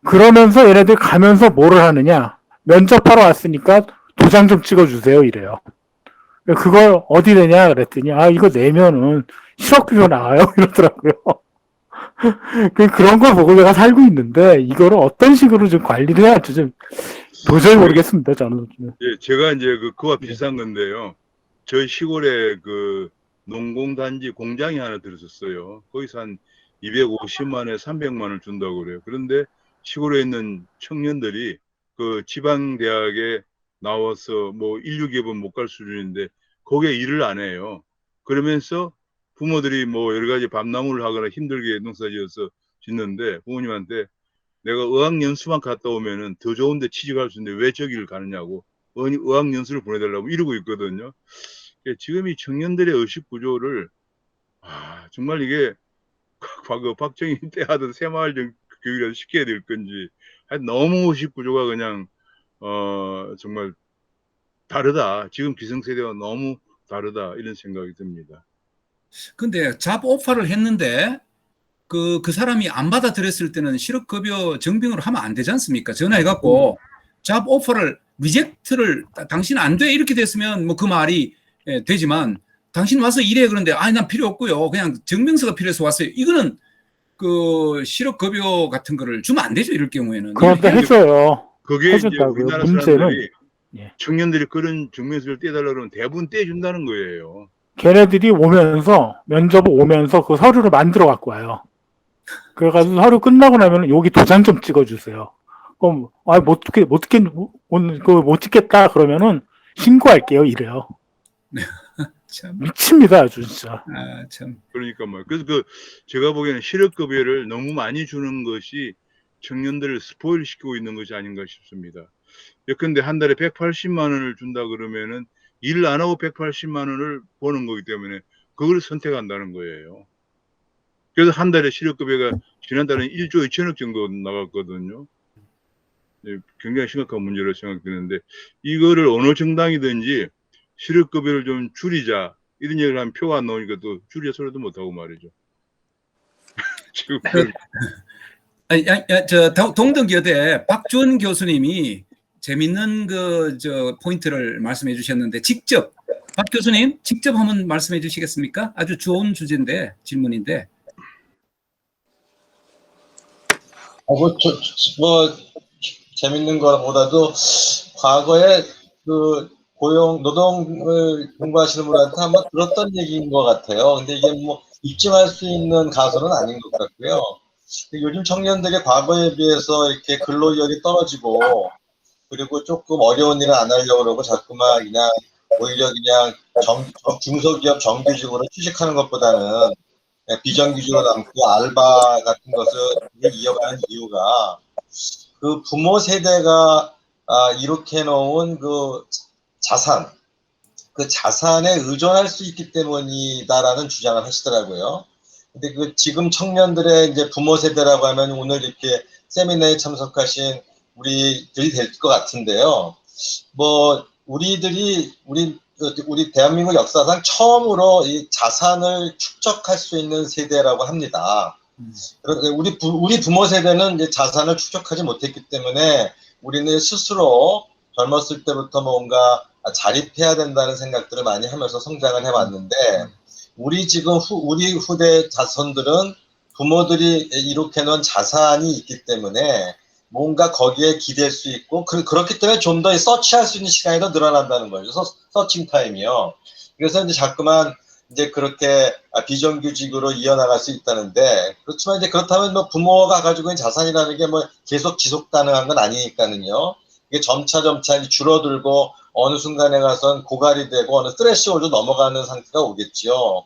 S6: 그러면서 얘네들 가면서 뭐를 하느냐. 면접하러 왔으니까 도장 좀 찍어주세요. 이래요. 그걸 어디 내냐 그랬더니 이거 내면은 실업급여 나와요. 이러더라고요. 그런 걸 보고 내가 살고 있는데 이거를 어떤 식으로 좀 관리를 해야 할지 좀 도저히 모르겠습니다. 저는.
S2: 예, 제가 이제 그와 비슷한 건데요. 저희 시골에 그 농공단지 공장이 하나 들었었어요. 거기서 한 250만에 300만 원을 준다고 그래요. 그런데 시골에 있는 청년들이 그 지방 대학에 나와서 뭐 1, 6개번 못 갈 수준인데 거기에 일을 안 해요. 그러면서 부모들이 뭐 여러 가지 밤나무를 하거나 힘들게 농사지어서 짓는데 부모님한테 내가 어학연수만 갔다 오면은 더 좋은데 취직할 수 있는데 왜 저기를 가느냐고 어학연수를 보내달라고 이러고 있거든요. 지금 이 청년들의 의식 구조를 정말 이게 과거 박정희 때 하던 새마을 교육이라도 시켜야 될 건지 너무 의식 구조가 그냥 정말 다르다. 지금 기성세대와 너무 다르다 이런 생각이 듭니다.
S1: 근데 잡 오퍼를 했는데 그 사람이 안 받아들였을 때는 실업급여 정빙으로 하면 안 되지 않습니까? 전화해갖고 잡 오퍼를 리젝트를 당신 안 돼 이렇게 됐으면 뭐 그 말이 되지만 당신 와서 일해 그런데 난 필요 없고요. 그냥 증명서가 필요해서 왔어요. 이거는 그 실업급여 같은 거를 주면 안 되죠. 이럴 경우에는.
S6: 그런데 해줘요.
S2: 그게 이제
S6: 해준다고요.
S2: 우리나라
S6: 문제는
S2: 사람들이
S6: 예.
S2: 청년들이 그런 증명서를 떼달라고 그러면 대부분 떼준다는 거예요.
S6: 걔네들이 오면서 면접을 오면서 그 서류를 만들어 갖고 와요. 그래가지고 서류 끝나고 나면 여기 도장 좀 찍어주세요. 그럼 못 찍겠다 그러면은 신고할게요. 이래요.
S1: 참.
S6: 미칩니다, 아주 진짜.
S1: 참.
S2: 그러니까 뭐 그래서 제가 보기에는 실업급여를 너무 많이 주는 것이 청년들을 스포일 시키고 있는 것이 아닌가 싶습니다. 예컨대 한 달에 180만 원을 준다 그러면은 일 안 하고 180만 원을 버는 거기 때문에 그걸 선택한다는 거예요. 그래서 한 달에 실업급여가 지난달에는 1조 2천억 정도 나갔거든요. 굉장히 심각한 문제로 생각되는데 이거를 어느 정당이든지 실업급여를 좀 줄이자 이런 얘기를 하면 표가 안 나오니까 또 줄이자 소리도 못하고 말이죠. 지금
S1: 동덕여대 박준 교수님이 재밌는 포인트를 말씀해 주셨는데 박 교수님 직접 한번 말씀해 주시겠습니까? 아주 좋은 주제인데 질문인데.
S7: 재밌는 것보다도 과거에 그 노동을 공부하시는 분한테 한번 들었던 얘기인 것 같아요. 근데 이게 뭐 입증할 수 있는 가설은 아닌 것 같고요. 요즘 청년들이 과거에 비해서 이렇게 근로력이 떨어지고 그리고 조금 어려운 일을 안 하려고 그러고 자꾸만 그냥 오히려 그냥 중소기업 정규직으로 취직하는 것보다는 비정규직으로 남고 알바 같은 것을 이어가는 이유가 그 부모 세대가 이렇게 놓은 그 자산, 그 자산에 의존할 수 있기 때문이다라는 주장을 하시더라고요. 근데 그 지금 청년들의 이제 부모 세대라고 하면 오늘 이렇게 세미나에 참석하신 우리들이 될 것 같은데요. 뭐 우리 대한민국 역사상 처음으로 이 자산을 축적할 수 있는 세대라고 합니다. 우리 부모 세대는 이제 자산을 축적하지 못했기 때문에 우리는 스스로 젊었을 때부터 뭔가 자립해야 된다는 생각들을 많이 하면서 성장을 해왔는데 우리 후대 자손들은 부모들이 이렇게 놓은 자산이 있기 때문에 뭔가 거기에 기댈 수 있고 그렇기 때문에 좀 더 서치할 수 있는 시간이 더 늘어난다는 거죠. 서칭 타임이요. 그래서 이제 자꾸만 이제 그렇게 비정규직으로 이어나갈 수 있다는데 그렇지만 이제 그렇다면 뭐 부모가 가지고 있는 자산이라는 게 뭐 계속 지속 가능한 건 아니니까는요. 이게 점차 줄어들고 어느 순간에 가선 고갈이 되고 어느 스트레스홀로 넘어가는 상태가 오겠지요.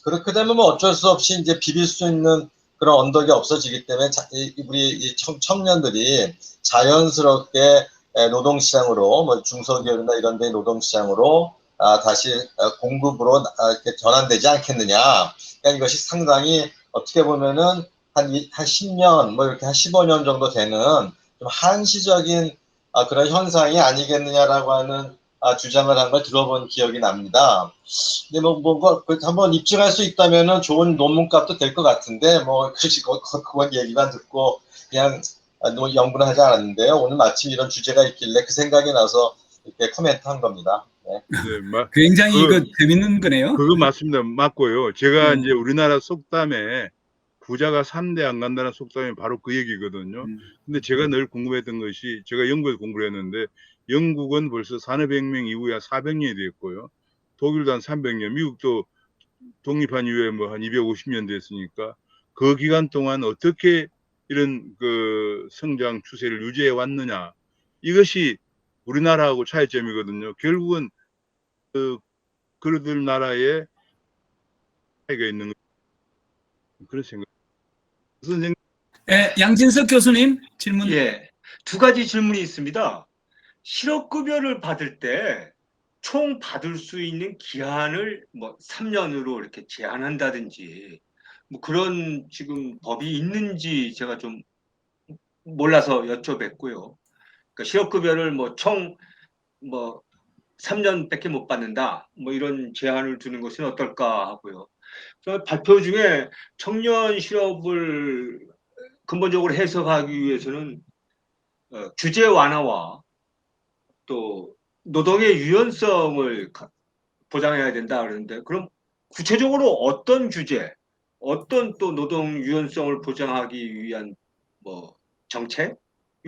S7: 그렇게 되면 뭐 어쩔 수 없이 이제 비빌 수 있는 그런 언덕이 없어지기 때문에 우리 청년들이 자연스럽게 노동시장으로 뭐 중소기업이나 이런 데 노동시장으로 다시 공급으로 이렇게 전환되지 않겠느냐. 그러니까 이것이 상당히 어떻게 보면은 한 10년 뭐 이렇게 한 15년 정도 되는 좀 한시적인 그런 현상이 아니겠느냐라고 하는 주장을 한 걸 들어본 기억이 납니다. 근데 뭐 한번 입증할 수 있다면은 좋은 논문값도 될 것 같은데 그건 얘기만 듣고 그냥 연구는 하지 않았는데요. 오늘 마침 이런 주제가 있길래 그 생각이 나서 이렇게 코멘트한 겁니다. 네.
S2: 네,
S1: 굉장히 재밌는 거네요.
S2: 그거 맞습니다. 맞고요. 제가
S1: 음.
S2: 이제 우리나라 속담에 부자가 3대 안 간다는 속담이 바로 그 얘기거든요. 근데 제가 늘 궁금했던 것이, 제가 영국에서 공부를 했는데 영국은 벌써 산업혁명 이후에 한 400년이 됐고요. 독일도 한 300년, 미국도 독립한 이후에 뭐 한 250년 됐으니까 그 기간 동안 어떻게 이런 그 성장 추세를 유지해 왔느냐, 이것이 우리나라하고 차이점이거든요. 결국은 그들 나라에 차이가 있는 그런 생각. 선생님.
S1: 양진석 교수님 질문.
S8: 예, 두 가지 질문이 있습니다. 실업급여를 받을 때 총 받을 수 있는 기한을 뭐 3년으로 이렇게 제한한다든지 뭐 그런 지금 법이 있는지 제가 좀 몰라서 여쭤봤고요. 그러니까 실업급여를 뭐 총 뭐 3년밖에 못 받는다, 뭐 이런 제한을 두는 것은 어떨까 하고요. 발표 중에 청년 실업을 근본적으로 해석하기 위해서는 규제 완화와 또 노동의 유연성을 보장해야 된다 그러는데, 그럼 구체적으로 어떤 규제, 어떤 또 노동 유연성을 보장하기 위한 뭐 정책?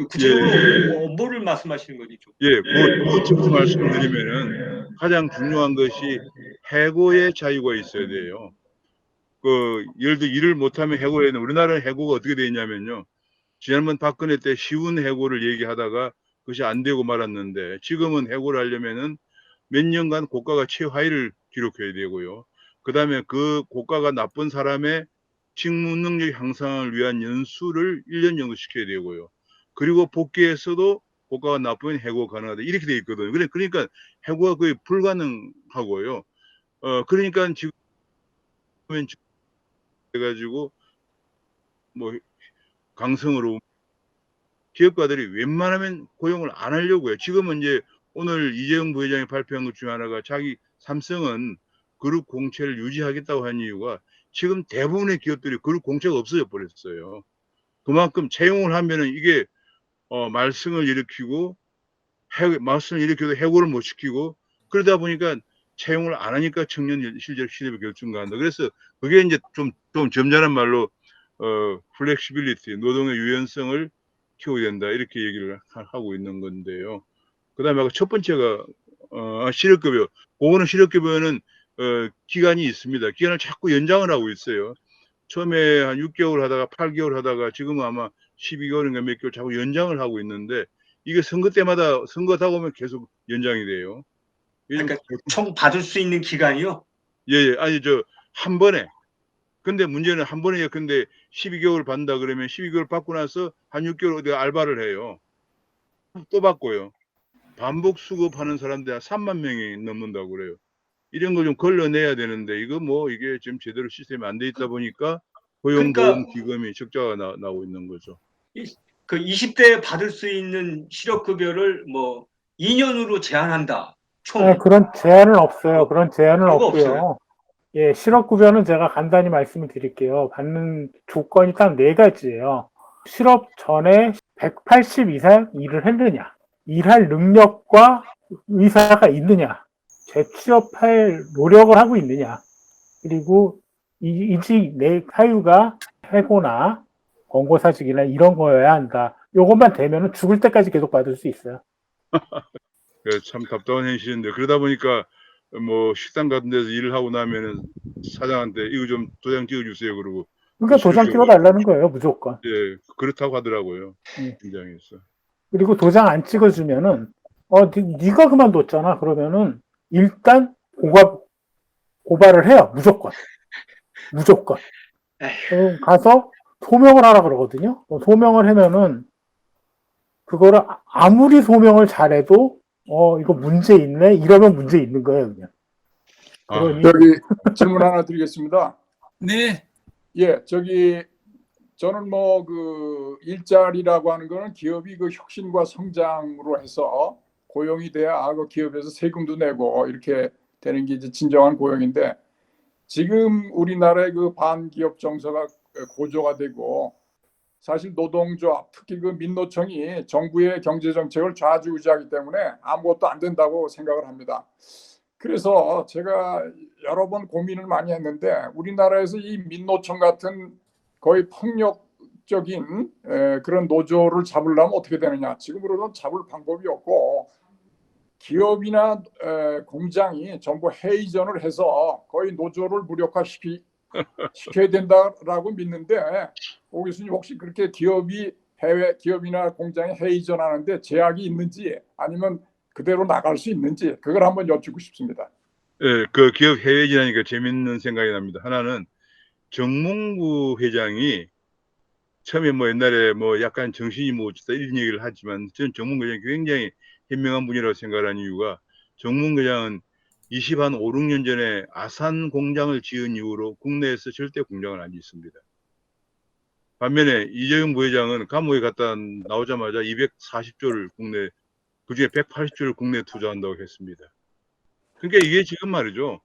S8: 구체적으로 뭐를 말씀하시는 거지?
S2: 예, 그 구체부터 말씀을 드리면은 가장 중요한 것이 해고의 자유가 있어야 돼요. 예를 들어 일을 못하면 해고에는, 우리나라는 해고가 어떻게 되어 있냐면요. 지난번 박근혜 때 쉬운 해고를 얘기하다가 그것이 안 되고 말았는데, 지금은 해고를 하려면은 몇 년간 고가가 최하위를 기록해야 되고요. 그 다음에 그 고가가 나쁜 사람의 직무 능력 향상을 위한 연수를 1년 정도 시켜야 되고요. 그리고 복귀에서도 고가가 나쁘면 해고 가능하다, 이렇게 돼 있거든요. 그러니까 해고가 거의 불가능하고요. 그러니까 지금 해가지고 뭐 강성으로 기업가들이 웬만하면 고용을 안 하려고요. 지금은 이제 오늘 이재용 부회장이 발표한 것 중에 하나가, 자기 삼성은 그룹 공채를 유지하겠다고 한 이유가 지금 대부분의 기업들이 그룹 공채가 없어져 버렸어요. 그만큼 채용을 하면은 이게 말썽을 일으키고, 말썽을 일으켜도 해고를 못 시키고, 그러다 보니까 채용을 안 하니까 청년 실업이 결중간다. 그래서 그게 이제 좀 점잖은 말로 플렉시빌리티, 노동의 유연성을 키워야 된다, 이렇게 얘기를 하고 있는 건데요. 그다음에 아까 첫 번째가 실업급여. 그거는 실업급여는 기간이 있습니다. 기간을 자꾸 연장을 하고 있어요. 처음에 한 6개월 하다가 8개월 하다가 지금은 아마 12개월인가 몇 개월 자꾸 연장을 하고 있는데, 이게 선거 때마다 선거 다 오면 계속 연장이 돼요.
S8: 그러니까 총 받을 수 있는 기간이요?
S2: 예, 아니 한 번에. 근데 문제는 한 번에, 근데 12개월 받는다 그러면 12개월 받고 나서 한 6개월 어디 알바를 해요. 또 받고요. 반복 수급하는 사람들이 한 3만 명이 넘는다고 그래요. 이런 걸 좀 걸러내야 되는데, 이게 지금 제대로 시스템이 안 돼 있다 보니까 고용보험기금이 적자가 나오고 있는 거죠.
S8: 그 20대에 받을 수 있는 실업급여를 뭐 2년으로 제한한다. 총.
S6: 그런 제한은 없어요. 그런 제한은
S8: 그거
S6: 없고요.
S8: 없어요.
S6: 예, 실업급여는 제가 간단히 말씀을 드릴게요. 받는 조건이 딱 4가지예요. 실업 전에 180 이상 일을 했느냐, 일할 능력과 의사가 있느냐, 재취업할 노력을 하고 있느냐, 그리고 이직 내 사유가 해고나 권고사직이나 이런 거여야 한다. 요것만 되면은 죽을 때까지 계속 받을 수 있어요.
S2: 참 답답한 현실인데, 그러다 보니까 뭐 식당 같은 데서 일을 하고 나면은 사장한테 이거 좀 도장 찍어주세요 그러고.
S6: 그러니까 도장 찍어달라는 거예요, 무조건.
S2: 예, 그렇다고 하더라고요. 현장에서.
S6: 그리고 도장 안 찍어주면은 네가 그만뒀잖아. 그러면은 일단 고발을 해요. 무조건. 가서 소명을 하라 그러거든요. 소명을 하면은 그거를 아무리 소명을 잘해도 이거 문제 있네, 이러면 문제 있는 거예요, 그냥.
S9: 저기 질문 하나 드리겠습니다.
S1: 네.
S9: 예, 저는 뭐 그 일자리라고 하는 거는 기업이 그 혁신과 성장으로 해서 고용이 돼야 그 기업에서 세금도 내고 이렇게 되는 게 이제 진정한 고용인데, 지금 우리나라의 그 반기업 정서가 고조가 되고 사실 노동조합, 특히 그 민노총이 정부의 경제 정책을 좌지우지하기 때문에 아무것도 안 된다고 생각을 합니다. 그래서 제가 여러 번 고민을 많이 했는데 우리나라에서 이 민노총 같은 거의 폭력적인 그런 노조를 잡으려면 어떻게 되느냐. 지금으로는 잡을 방법이 없고 기업이나 공장이 전부 해이전을 해서 거의 노조를 무력화시켜야 된다라고 믿는데 오 교수님 혹시 그렇게 해외 기업이나 공장이 해이전하는데 제약이 있는지 아니면 그대로 나갈 수 있는지 그걸 한번 여쭙고 싶습니다.
S2: 예, 그 기업 해외진하니까 재밌는 생각이 납니다. 하나는 정몽구 회장이 처음에 뭐 옛날에 뭐 약간 정신이 못 차다 이런 얘기를 하지만 저는 정몽구 회장이 굉장히 현명한 분이라고 생각하는 이유가 정몽구 회장은 5, 6년 전에 아산 공장을 지은 이후로 국내에서 절대 공장을 안 짓습니다. 반면에 이재용 부회장은 감옥에 갔다 나오자마자 240조를 국내, 그중에 180조를 국내에 투자한다고 했습니다. 그러니까 이게 지금 말이죠.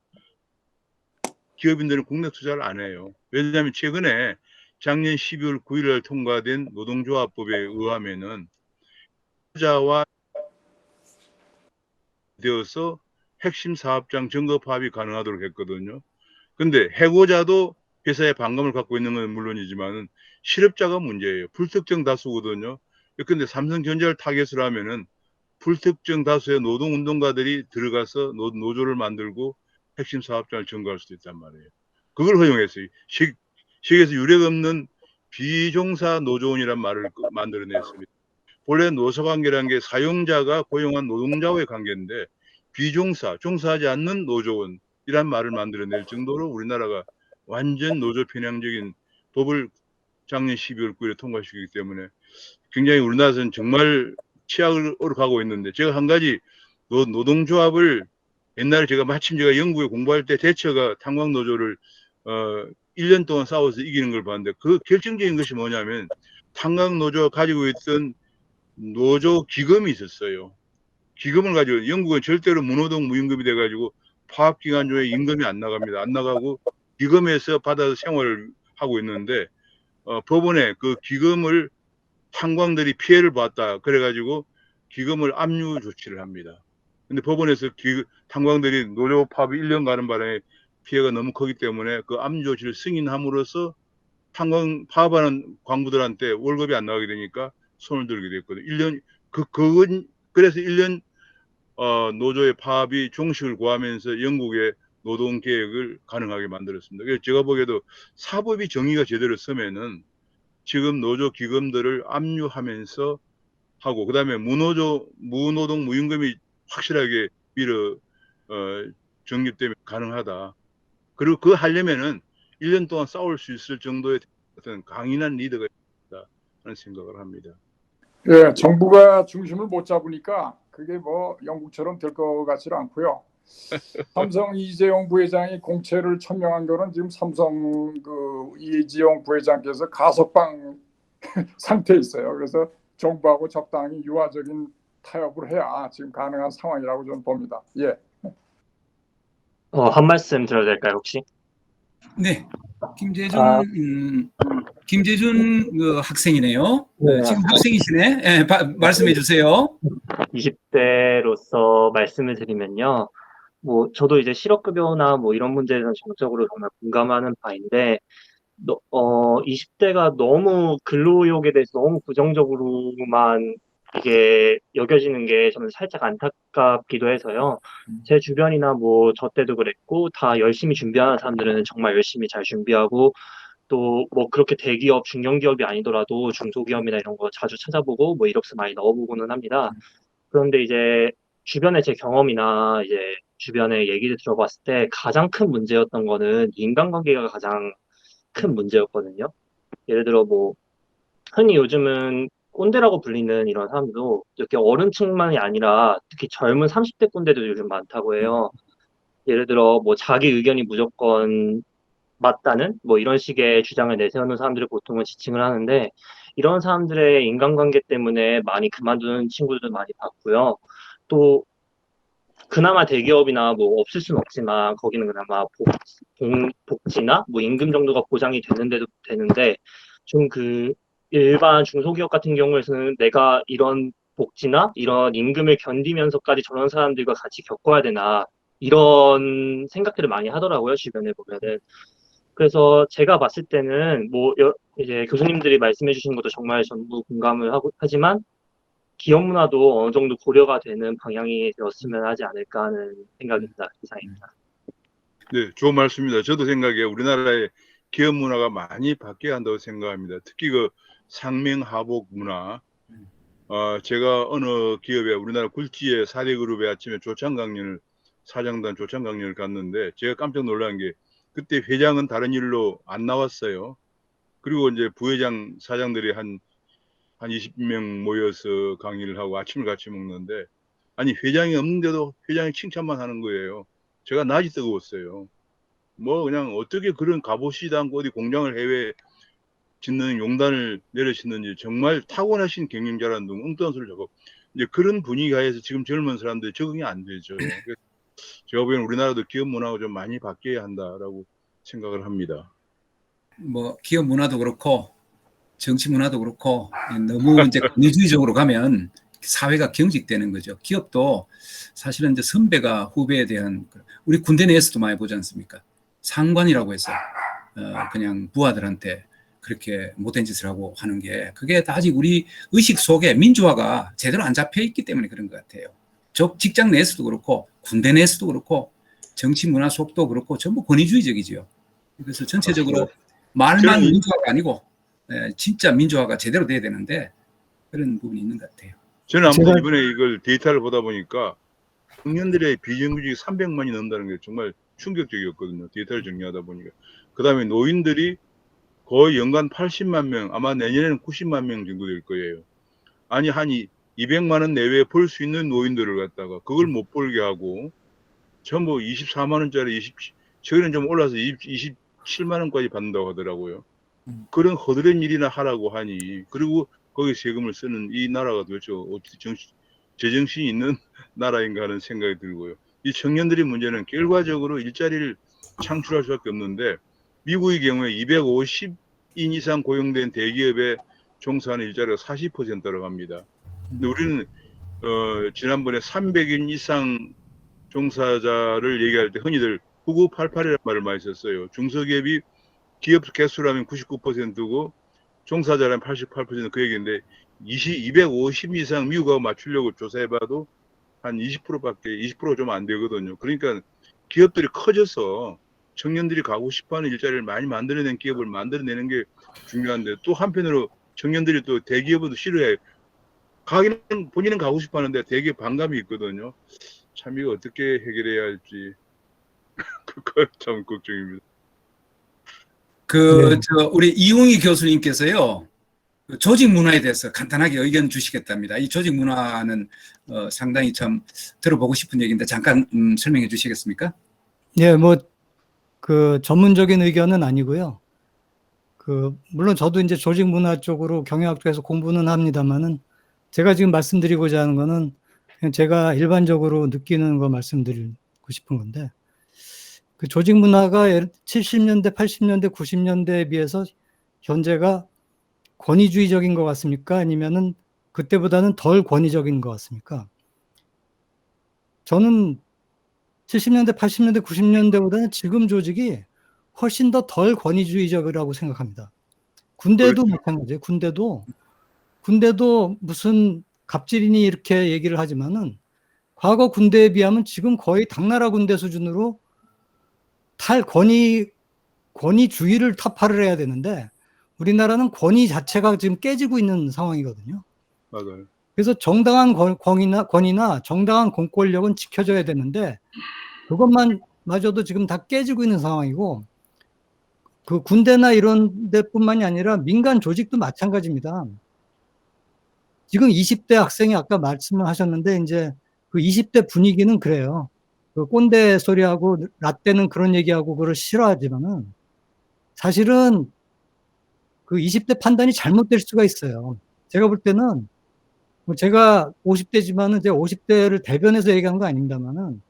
S2: 기업인들은 국내 투자를 안 해요. 왜냐하면 최근에 작년 12월 9일 통과된 노동조합법에 의하면은 투자와 되어서 핵심 사업장 점거 파업이 가능하도록 했거든요. 근데 해고자도 회사에 반감을 갖고 있는 건 물론이지만은 실업자가 문제예요. 불특정 다수거든요. 근데 삼성전자를 타겟으로 하면은 불특정 다수의 노동운동가들이 들어가서 노조를 만들고 핵심 사업장을 점거할 수도 있단 말이에요. 그걸 허용했어요. 세계에서 유례 없는 비종사 노조원이란 말을 만들어냈습니다. 원래 노사관계라는 게 사용자가 고용한 노동자와의 관계인데 종사하지 않는 노조원이란 말을 만들어낼 정도로 우리나라가 완전 노조 편향적인 법을 작년 12월 9일에 통과시키기 때문에 굉장히 우리나라에서는 정말 취약으로 가고 있는데 제가 한 가지 노동조합을 옛날에 제가 영국에 공부할 때 대처가 탄광노조를 1년 동안 싸워서 이기는 걸 봤는데 그 결정적인 것이 뭐냐면 탄광노조가 가지고 있던 노조 기금이 있었어요. 기금을 가지고 영국은 절대로 무노동 무임금이 돼가지고 파업기간 중에 임금이 안 나갑니다. 안 나가고 기금에서 받아서 생활을 하고 있는데 법원에 그 기금을 탄광들이 피해를 봤다. 그래가지고 기금을 압류 조치를 합니다. 근데 법원에서 탄광들이 노조 파업이 1년 가는 바람에 피해가 너무 크기 때문에 그 압류 조치를 승인함으로써 탄광 파업하는 광부들한테 월급이 안 나가게 되니까 손을 들게 됐거든요. 1년 그래서 1년 노조의 파업이 종식을 구하면서 영국의 노동 개혁을 가능하게 만들었습니다. 그래서 제가 보기에도 사법이 정의가 제대로 서면은 지금 노조 기금들을 압류하면서 하고 그다음에 무노동 무임금이 확실하게 정립되면 가능하다. 그리고 그거 하려면은 1년 동안 싸울 수 있을 정도의 어떤 강인한 리더가 있다 하는 생각을 합니다.
S9: 예, 정부가 중심을 못 잡으니까 그게 뭐 영국처럼 될 것 같지는 않고요. 삼성 이재용 부회장이 공채를 천명한 거는 지금 삼성 그 이재용 부회장께서 가석방 상태에 있어요. 그래서 정부하고 적당히 유화적인 타협을 해야 지금 가능한 상황이라고 저는 봅니다. 예.
S10: 한 말씀 드려도 될까요, 혹시?
S1: 네, 김재준 그 학생이네요.
S10: 네.
S1: 지금 학생이시네. 네, 말씀해 주세요.
S10: 20대로서 말씀을 드리면요. 뭐 저도 이제 실업급여나 뭐 이런 문제에 대해서 전적으로 정말 공감하는 바인데 20대가 너무 근로의욕에 대해서 너무 부정적으로만 이게 여겨지는 게 저는 살짝 안타깝기도 해서요. 제 주변이나 뭐 저 때도 그랬고 다 열심히 준비하는 사람들은 정말 열심히 잘 준비하고 또 뭐 그렇게 대기업, 중견기업이 아니더라도 중소기업이나 이런 거 자주 찾아보고 뭐 이력서 많이 넣어보고는 합니다. 그런데 이제 주변에 제 경험이나 이제 주변의 얘기를 들어봤을 때 가장 큰 문제였던 거는 인간관계가 가장 큰 문제였거든요. 예를 들어 뭐 흔히 요즘은 꼰대라고 불리는 이런 사람들도 이렇게 어른층만이 아니라 특히 젊은 30대 꼰대도 요즘 많다고 해요. 예를 들어 뭐 자기 의견이 무조건 맞다는 뭐 이런 식의 주장을 내세우는 사람들을 보통은 지칭을 하는데 이런 사람들의 인간관계 때문에 많이 그만두는 친구들도 많이 봤고요. 또 그나마 대기업이나 뭐 없을 수는 없지만 거기는 그나마 복지나 뭐 임금 정도가 보장이 되는데도 되는데 좀 그 일반 중소기업 같은 경우에는 내가 이런 복지나 이런 임금을 견디면서까지 저런 사람들과 같이 겪어야 되나 이런 생각들을 많이 하더라고요, 주변에 보면은. 그래서 제가 봤을 때는 뭐 이제 교수님들이 말씀해 주신 것도 정말 전부 공감을 하지만 기업 문화도 어느 정도 고려가 되는 방향이 되었으면 하지 않을까 하는 생각입니다. 이상입니다.
S2: 네, 좋은 말씀입니다. 저도 생각에 우리나라의 기업 문화가 많이 바뀌어야 한다고 생각합니다. 특히 그 상명하복 문화. 제가 어느 기업에 우리나라 굴지의 4대 그룹의 아침에 사장단 조창 강연을 갔는데 제가 깜짝 놀란 게 그때 회장은 다른 일로 안 나왔어요. 그리고 이제 부회장 사장들이 한 20명 모여서 강의를 하고 아침을 같이 먹는데 아니 회장이 없는데도 회장이 칭찬만 하는 거예요. 제가 낯이 뜨거웠어요. 뭐 그냥 어떻게 그런 가보시도 않고 어디 공장을 해외 짓는 용단을 내려치는지 정말 타고나신 경영자라는 둥 엉뚱한 소리를 하고 이제 그런 분위기하에서 지금 젊은 사람들이 적응이 안 되죠. 그래서 제가 보기에는 우리나라도 기업 문화가 좀 많이 바뀌어야 한다라고 생각을 합니다.
S1: 뭐 기업 문화도 그렇고 정치 문화도 그렇고 너무 이제 권위주의적으로 가면 사회가 경직되는 거죠. 기업도 사실은 이제 선배가 후배에 대한 우리 군대 내에서도 많이 보지 않습니까? 상관이라고 해서 그냥 부하들한테 그렇게 못된 짓을 하고 하는 게 그게 다 아직 우리 의식 속에 민주화가 제대로 안 잡혀 있기 때문에 그런 것 같아요. 직장 내에서도 그렇고 군대 내에서도 그렇고 정치 문화 속도 그렇고 전부 권위주의적이죠. 그래서 전체적으로 말만 민주화가 아니고 진짜 민주화가 제대로 돼야 되는데 그런 부분이 있는 것 같아요.
S2: 저는 아무튼 이번에 이걸 데이터를 보다 보니까 청년들의 비정규직이 300만이 넘는다는 게 정말 충격적이었거든요. 데이터를 정리하다 보니까. 그 다음에 노인들이 거의 연간 80만 명, 아마 내년에는 90만 명 정도 될 거예요. 아니, 한 200만 원 내외에 벌 수 있는 노인들을 갖다가 그걸 못 벌게 하고 전부 24만 원짜리, 저희는 좀 올라서 27만 원까지 받는다고 하더라고요. 그런 허드렛 일이나 하라고 하니, 그리고 거기 세금을 쓰는 이 나라가 도대체 어떻게 제정신이 있는 나라인가 하는 생각이 들고요. 이 청년들의 문제는 결과적으로 일자리를 창출할 수밖에 없는데 미국의 경우에 250인 이상 고용된 대기업에 종사하는 일자리가 40%라고 합니다. 근데 우리는 지난번에 300인 이상 종사자를 얘기할 때 흔히들 9988이라는 말을 많이 썼어요. 중소기업이 기업 개수라면 99%고 종사자라면 88% 그 얘기인데 250 이상 미국하고 맞추려고 조사해봐도 한 20%밖에 20% 좀 안 되거든요. 그러니까 기업들이 커져서 청년들이 가고 싶어하는 일자리를 많이 만들어낸 기업을 만들어내는 게 중요한데 또 한편으로 청년들이 또 대기업도 싫어해요. 본인은 가고 싶어하는데 대기업 반감이 있거든요. 참 이거 어떻게 해결해야 할지 그거 참 걱정입니다.
S1: 우리 이웅희 교수님께서요, 조직 문화에 대해서 간단하게 의견 주시겠답니다. 이 조직 문화는 상당히 참 들어보고 싶은 얘기인데 잠깐 설명해 주시겠습니까?
S5: 네, 뭐 그 전문적인 의견은 아니고요. 물론 저도 이제 조직 문화 쪽으로 경영학부에서 공부는 합니다만은 제가 지금 말씀드리고자 하는 거는 그냥 제가 일반적으로 느끼는 거 말씀드리고 싶은 건데 그 조직 문화가 70년대, 80년대, 90년대에 비해서 현재가 권위주의적인 것 같습니까? 아니면은 그때보다는 덜 권위적인 것 같습니까? 저는 70년대, 80년대, 90년대보다는 지금 조직이 훨씬 더 덜 권위주의적이라고 생각합니다. 군대도
S2: 그렇죠.
S5: 마찬가지예요. 군대도 무슨 갑질이니 이렇게 얘기를 하지만은 과거 군대에 비하면 지금 거의 당나라 군대 수준으로 권위주의를 타파를 해야 되는데 우리나라는 권위 자체가 지금 깨지고 있는 상황이거든요.
S2: 맞아요.
S5: 그래서 정당한 권위나 정당한 공권력은 지켜져야 되는데 그것만 마저도 지금 다 깨지고 있는 상황이고 그 군대나 이런 데뿐만이 아니라 민간 조직도 마찬가지입니다. 지금 20대 학생이 아까 말씀을 하셨는데 이제 그 20대 분위기는 그래요. 그 꼰대 소리하고 라떼는 그런 얘기하고 그걸 싫어하지만은 사실은 그 20대 판단이 잘못될 수가 있어요. 제가 볼 때는 뭐 제가 50대지만은 제가 50대를 대변해서 얘기한 거 아닙니다만은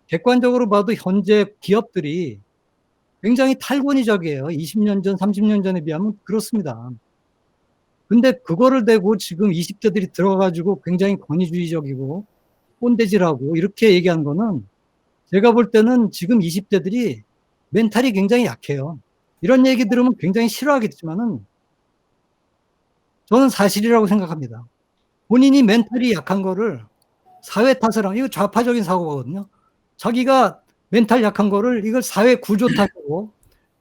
S5: 객관적으로 봐도 현재 기업들이 굉장히 탈권위적이에요. 20년 전, 30년 전에 비하면 그렇습니다.
S11: 근데 그거를 대고 지금 20대들이 들어가가지고 굉장히 권위주의적이고 꼰대질하고 이렇게 얘기한 거는 제가 볼 때는 지금 20대들이 멘탈이 굉장히 약해요. 이런 얘기 들으면 굉장히 싫어하겠지만은 저는 사실이라고 생각합니다. 본인이 멘탈이 약한 거를 사회 탓을 하면 이거 좌파적인 사고거든요. 자기가 멘탈 약한 거를 이걸 사회 구조 탓이고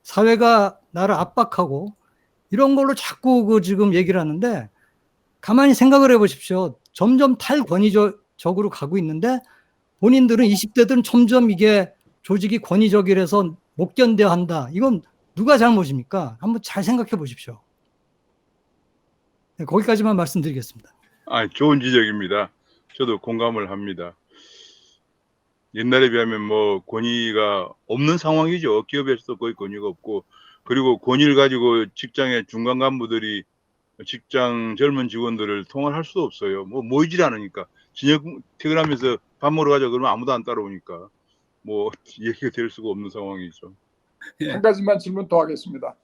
S11: 사회가 나를 압박하고 이런 걸로 자꾸 그 지금 얘기를 하는데 가만히 생각을 해보십시오. 점점 탈권위적으로 가고 있는데 본인들은 20대들은 점점 이게 조직이 권위적이라서 못 견뎌 한다. 이건 누가 잘못입니까? 한번 잘 생각해 보십시오. 네, 거기까지만 말씀드리겠습니다.
S2: 좋은 지적입니다. 저도 공감을 합니다. 옛날에 비하면 뭐 권위가 없는 상황이죠. 기업에서도 거의 권위가 없고, 그리고 권위를 가지고 직장의 중간 간부들이 직장 젊은 직원들을 통할할 수도 없어요. 뭐 모이질 않으니까. 저녁 퇴근하면서 밥 먹으러 가자 그러면 아무도 안 따라오니까 뭐 얘기가 될 수가 없는 상황이죠.
S9: 한 가지만 질문 더 하겠습니다.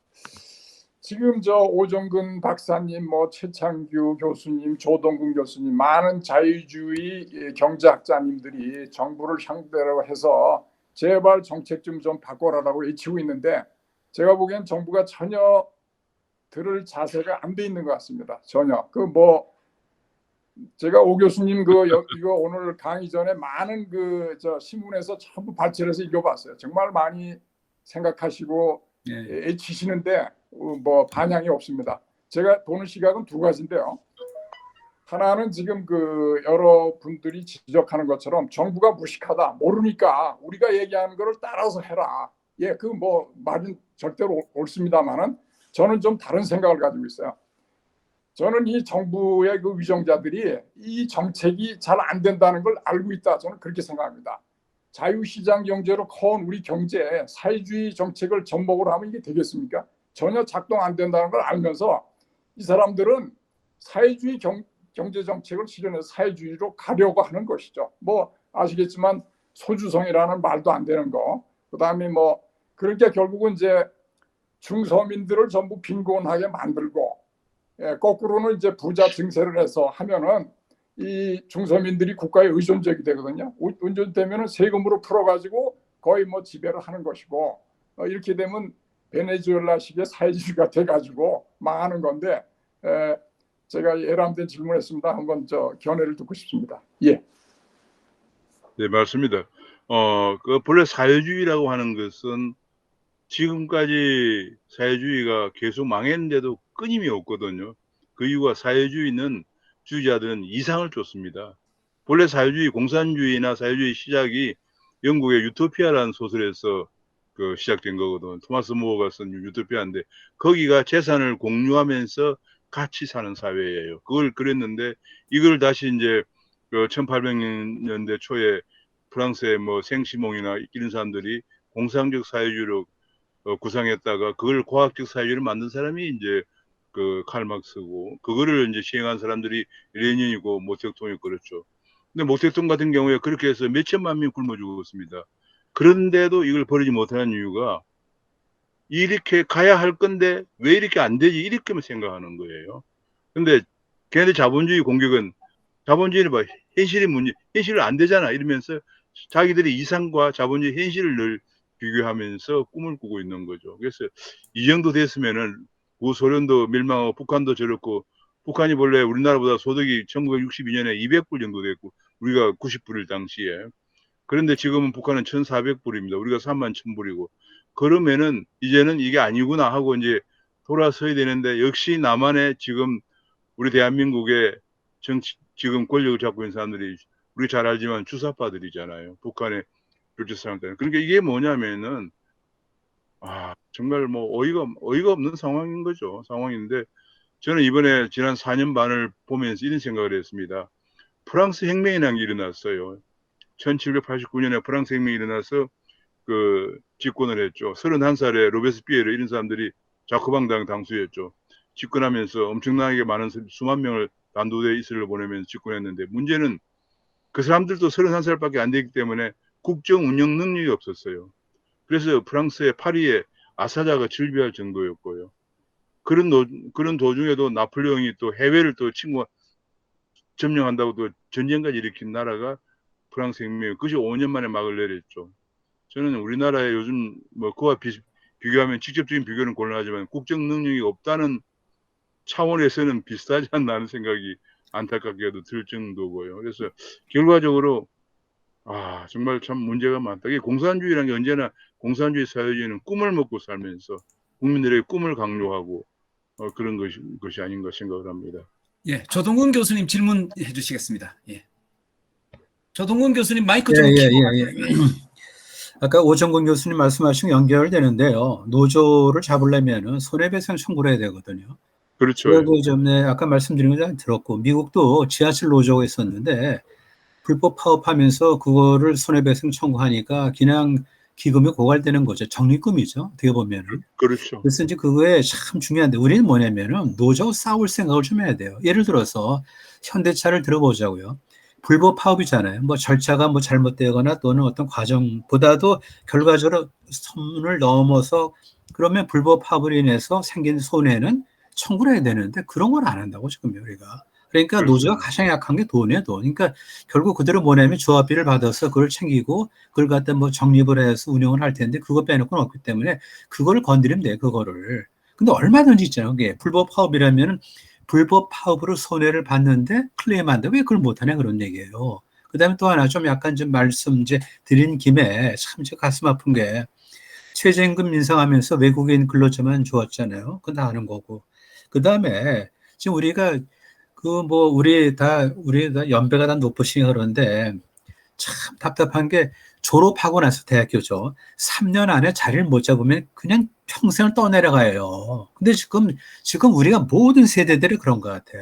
S9: 지금 저 오정근 박사님, 뭐 최창규 교수님, 조동근 교수님, 많은 자유주의 경제학자님들이 정부를 상대로 해서 제발 정책 좀 바꿔라라고 외치고 있는데, 제가 보기엔 정부가 전혀 들을 자세가 안 돼 있는 것 같습니다. 전혀. 제가 오 교수님 이거 오늘 강의 전에 많은 신문에서 전부 발췌해서 읽어봤어요. 정말 많이 생각하시고 애치시는데 뭐 반향이 없습니다. 제가 보는 시각은 두 가지인데요. 하나는 지금 여러 분들이 지적하는 것처럼 정부가 무식하다, 모르니까 우리가 얘기하는 거를 따라서 해라. 예, 말은 절대로 옳습니다만은 저는 좀 다른 생각을 가지고 있어요. 저는 이 정부의 위정자들이 이 정책이 잘 안 된다는 걸 알고 있다. 저는 그렇게 생각합니다. 자유시장 경제로 커온 우리 경제에 사회주의 정책을 접목으로 하면 이게 되겠습니까? 전혀 작동 안 된다는 걸 알면서 이 사람들은 사회주의 경제 정책을 실현해서 사회주의로 가려고 하는 것이죠. 뭐 아시겠지만 소주성이라는 말도 안 되는 거. 그다음에 그러니까 결국은 이제 중서민들을 전부 빈곤하게 만들고, 거꾸로는 이제 부자 증세를 해서 하면은 이 중서민들이 국가에 의존적이 되거든요. 의존되면은 세금으로 풀어가지고 거의 지배를 하는 것이고, 이렇게 되면 베네수엘라식의 사회주의가 돼가지고 망하는 건데, 제가 예람된 질문했습니다. 한번 견해를 듣고 싶습니다. 예.
S2: 네, 맞습니다. 본래 사회주의라고 하는 것은 지금까지 사회주의가 계속 망했는데도 끊임이 없거든요. 그 이유가 사회주의는 주의자들은 이상을 쫓습니다. 본래 사회주의, 공산주의나 사회주의 시작이 영국의 유토피아라는 소설에서 시작된 거거든. 토마스 모어가 쓴 유토피아인데, 거기가 재산을 공유하면서 같이 사는 사회예요. 그걸 그랬는데, 이걸 다시 이제 1800년대 초에 프랑스의 생시몽이나 이런 사람들이 공상적 사회주의로 구상했다가 그걸 과학적 사회주의를 만든 사람이 이제 칼막스고, 그거를 이제 시행한 사람들이 레닌이고 모택동이 그렇죠. 근데 모택동 같은 경우에 그렇게 해서 몇천만 명 굶어 죽었습니다. 그런데도 이걸 버리지 못하는 이유가 이렇게 가야 할 건데 왜 이렇게 안 되지, 이렇게만 생각하는 거예요. 근데 걔네들 자본주의 공격은 자본주의는 현실이 문제, 현실은 안 되잖아 이러면서 자기들이 이상과 자본주의 현실을 늘 비교하면서 꿈을 꾸고 있는 거죠. 그래서 이 정도 됐으면은 소련도 멸망하고 북한도 저렇고, 북한이 본래 우리나라보다 소득이 1962년에 200불 정도 됐고 우리가 90불일 당시에, 그런데 지금은 북한은 1,400불입니다. 우리가 31,000불이고, 그러면은 이제는 이게 아니구나 하고 이제 돌아서야 되는데, 역시 나만의 지금 우리 대한민국의 지금 권력을 잡고 있는 사람들이 우리 잘 알지만 주사파들이잖아요. 북한의 교주사람들. 그러니까 이게 뭐냐면은 정말 어이가 없는 상황인 거죠. 상황인데, 저는 이번에 지난 4년 반을 보면서 이런 생각을 했습니다. 프랑스 혁명이라는 게 일어났어요. 1789년에 프랑스 혁명이 일어나서 집권을 했죠. 31살에 로베스피에르 이런 사람들이 자코방당 당수였죠. 집권하면서 엄청나게 많은 수만 명을 단도대 이스라엘로 보내면서 집권했는데, 문제는 그 사람들도 31살밖에 안 되기 때문에 국정 운영 능력이 없었어요. 그래서 프랑스의 파리에 아사자가 즐비할 정도였고요. 그런 도중에도 나폴레옹이 또 해외를 또 점령한다고 또 전쟁까지 일으킨 나라가 프랑스 혁명이에요. 그것이 5년 만에 막을 내렸죠. 저는 우리나라의 요즘 뭐 그와 비교하면 직접적인 비교는 곤란하지만 국정 능력이 없다는 차원에서는 비슷하지 않나 하는 생각이 안타깝게도 들 정도고요. 그래서 결과적으로 정말 참 문제가 많다. 이게 공산주의라는 게 언제나 공산주의 사회주의는 꿈을 먹고 살면서 국민들에게 꿈을 강요하고 그런 것이 아닌가 생각을 합니다.
S1: 예, 조동근 교수님 질문해 주시겠습니다. 예. 조동근 교수님 마이크 좀
S4: 예,
S1: 켜고.
S4: 예, 예. 아까 오정근 교수님 말씀하신 거 연결되는데요. 노조를 잡으려면은 손해배상 청구를 해야 되거든요.
S2: 그렇죠.
S4: 제가 아까 말씀드린 거 잘 들었고, 미국도 지하철 노조가 있었는데 불법 파업하면서 그거를 손해배상 청구하니까 그냥 기금이 고갈되는 거죠. 적립금이죠. 어떻게 보면은.
S2: 그렇죠.
S4: 그래서 이제 그거에 참 중요한데 우리는 뭐냐면은 노조 싸울 생각을 좀 해야 돼요. 예를 들어서 현대차를 들어보자고요. 불법 파업이잖아요. 뭐 절차가 뭐 잘못되거나 또는 어떤 과정보다도 결과적으로 선을 넘어서 그러면 불법 파업으로 인해서 생긴 손해는 청구를 해야 되는데 그런 걸 안 한다고 지금 우리가. 그러니까 노조가 가장 약한 게 돈이에요, 돈. 그러니까 결국 그대로 뭐냐면 조합비를 받아서 그걸 챙기고 그걸 갖다 뭐 적립을 해서 운영을 할 텐데 그거 빼놓고는 없기 때문에 그거를 건드리면 돼요, 그거를. 근데 얼마든지 있잖아요, 그게. 불법 파업이라면은 불법 파업으로 손해를 봤는데 클레임한다. 왜 그걸 못하냐 그런 얘기예요. 그 다음에 또 하나 좀 약간 좀 말씀 이제 드린 김에 참 가슴 아픈 게 최저임금 인상하면서 외국인 근로자만 좋았잖아요. 그건 다 아는 거고. 그 다음에 지금 우리가 우리 다 연배가 다 높으시니까 그런데 참 답답한 게 졸업하고 나서 대학교죠. 3년 안에 자리를 못 잡으면 그냥 평생을 떠내려가요. 근데 지금 우리가 모든 세대들이 그런 것 같아.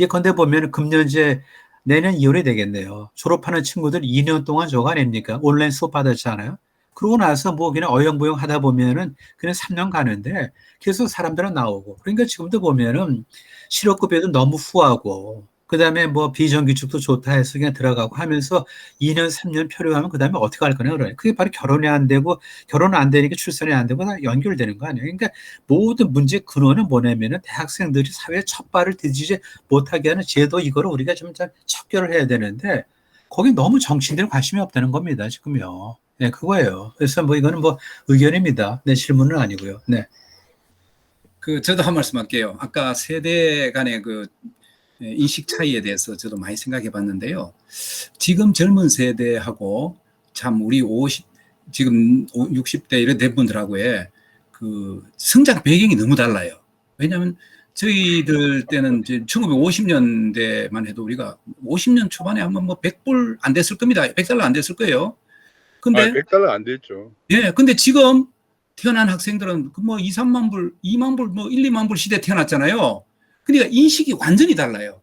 S4: 예컨대 보면 금년제 내년 2월이 되겠네요. 졸업하는 친구들 2년 동안 저거 아닙니까? 온라인 수업 받았잖아요. 그러고 나서 뭐 그냥 어영부영 하다 보면은 그냥 3년 가는데 계속 사람들은 나오고. 그러니까 지금도 보면은 실업급여도 너무 후하고 그 다음에 뭐 비정규직도 좋다 해서 그냥 들어가고 하면서 2년, 3년 표류하면 그 다음에 어떻게 할 거냐 그러요. 그게 바로 결혼이 안 되고 결혼 안 되니까 출산이 안 되고 다 연결되는 거 아니에요. 그러니까 모든 문제 근원은 뭐냐면은 대학생들이 사회에 첫 발을 디디지 못하게 하는 제도 이거를 우리가 좀 잘 척결을 해야 되는데 거기 너무 정치인들 관심이 없다는 겁니다. 지금요. 네, 그거예요. 그래서 뭐 이거는 뭐 의견입니다. 네, 질문은 아니고요. 네.
S1: 저도 한 말씀 할게요. 아까 세대 간의 인식 차이에 대해서 저도 많이 생각해 봤는데요. 지금 젊은 세대하고 참 우리 지금 60대 이런 된 분들하고의 성장 배경이 너무 달라요. 왜냐하면 저희들 때는 이제 1950년대만 해도 우리가 50년 초반에 하면 뭐 100불 안 됐을 겁니다. 100달러 안 됐을 거예요. 근데
S2: 100달러 안 됐죠.
S1: 예, 근데 지금 태어난 학생들은 뭐 2, 3만 불, 2만 불, 뭐 1, 2만 불 시대에 태어났잖아요. 그러니까 인식이 완전히 달라요.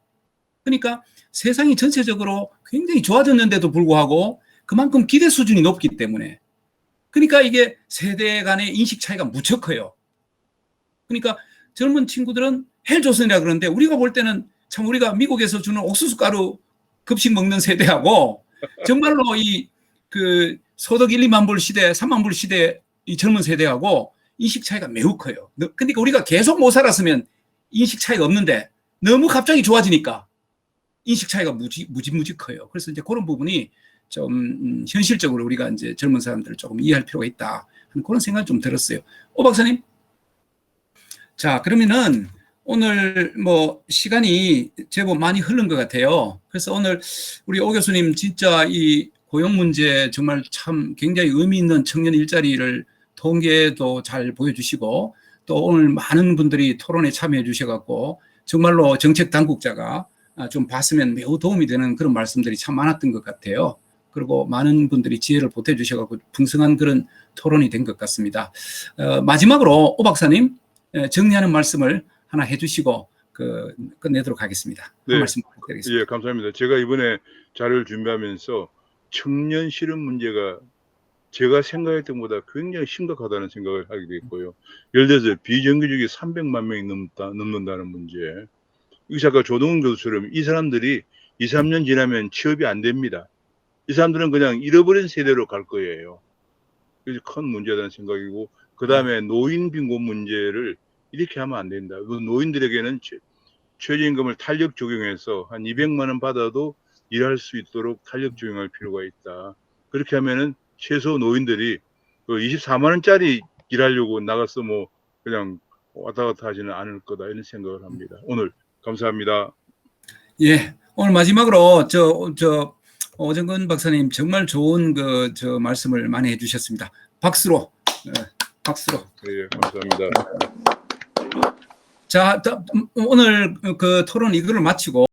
S1: 그러니까 세상이 전체적으로 굉장히 좋아졌는데도 불구하고 그만큼 기대 수준이 높기 때문에 그러니까 이게 세대 간의 인식 차이가 무척 커요. 그러니까 젊은 친구들은 헬조선이라 그러는데 우리가 볼 때는 참 우리가 미국에서 주는 옥수수 가루 급식 먹는 세대하고 정말로 소득 1, 2만 불 시대, 3만 불 시대 이 젊은 세대하고 인식 차이가 매우 커요. 그러니까 우리가 계속 못 살았으면 인식 차이가 없는데 너무 갑자기 좋아지니까 인식 차이가 무지 커요. 그래서 이제 그런 부분이 좀 현실적으로 우리가 이제 젊은 사람들을 조금 이해할 필요가 있다 하는 그런 생각이 좀 들었어요. 오 박사님. 자, 그러면은 오늘 뭐 시간이 제법 많이 흐른 것 같아요. 그래서 오늘 우리 오 교수님 진짜 이 고용 문제 정말 참 굉장히 의미 있는 청년 일자리를 통계도 잘 보여주시고 또 오늘 많은 분들이 토론에 참여해 주셔갖고 정말로 정책 당국자가 좀 봤으면 매우 도움이 되는 그런 말씀들이 참 많았던 것 같아요. 그리고 많은 분들이 지혜를 보태주셔갖고 풍성한 그런 토론이 된 것 같습니다. 마지막으로 오 박사님 정리하는 말씀을 하나 해주시고 끝내도록 하겠습니다.
S2: 네.
S1: 한 말씀 부탁드리겠습니다.
S2: 예, 감사합니다. 제가 이번에 자료를 준비하면서 청년 실업 문제가 제가 생각했던 것보다 굉장히 심각하다는 생각을 하게 됐고요. 예를 들어서 비정규직이 300만 명이 넘는다는 문제. 여기서 아까 조동훈 교수처럼 이 사람들이 2, 3년 지나면 취업이 안 됩니다. 이 사람들은 그냥 잃어버린 세대로 갈 거예요. 그래서 큰 문제라는 생각이고 그 다음에 노인 빈곤 문제를 이렇게 하면 안 된다. 노인들에게는 최저임금을 탄력 적용해서 한 200만 원 받아도 일할 수 있도록 탄력 적용할 필요가 있다. 그렇게 하면은 최소 노인들이 그 24만 원짜리 일하려고 나가서 뭐 그냥 왔다 갔다 하지는 않을 거다 이런 생각을 합니다. 오늘 감사합니다.
S1: 예, 오늘 마지막으로 오정근 박사님 정말 좋은 말씀을 많이 해주셨습니다. 박수로.
S2: 예, 감사합니다.
S1: 자, 오늘 그 토론 이거를 마치고.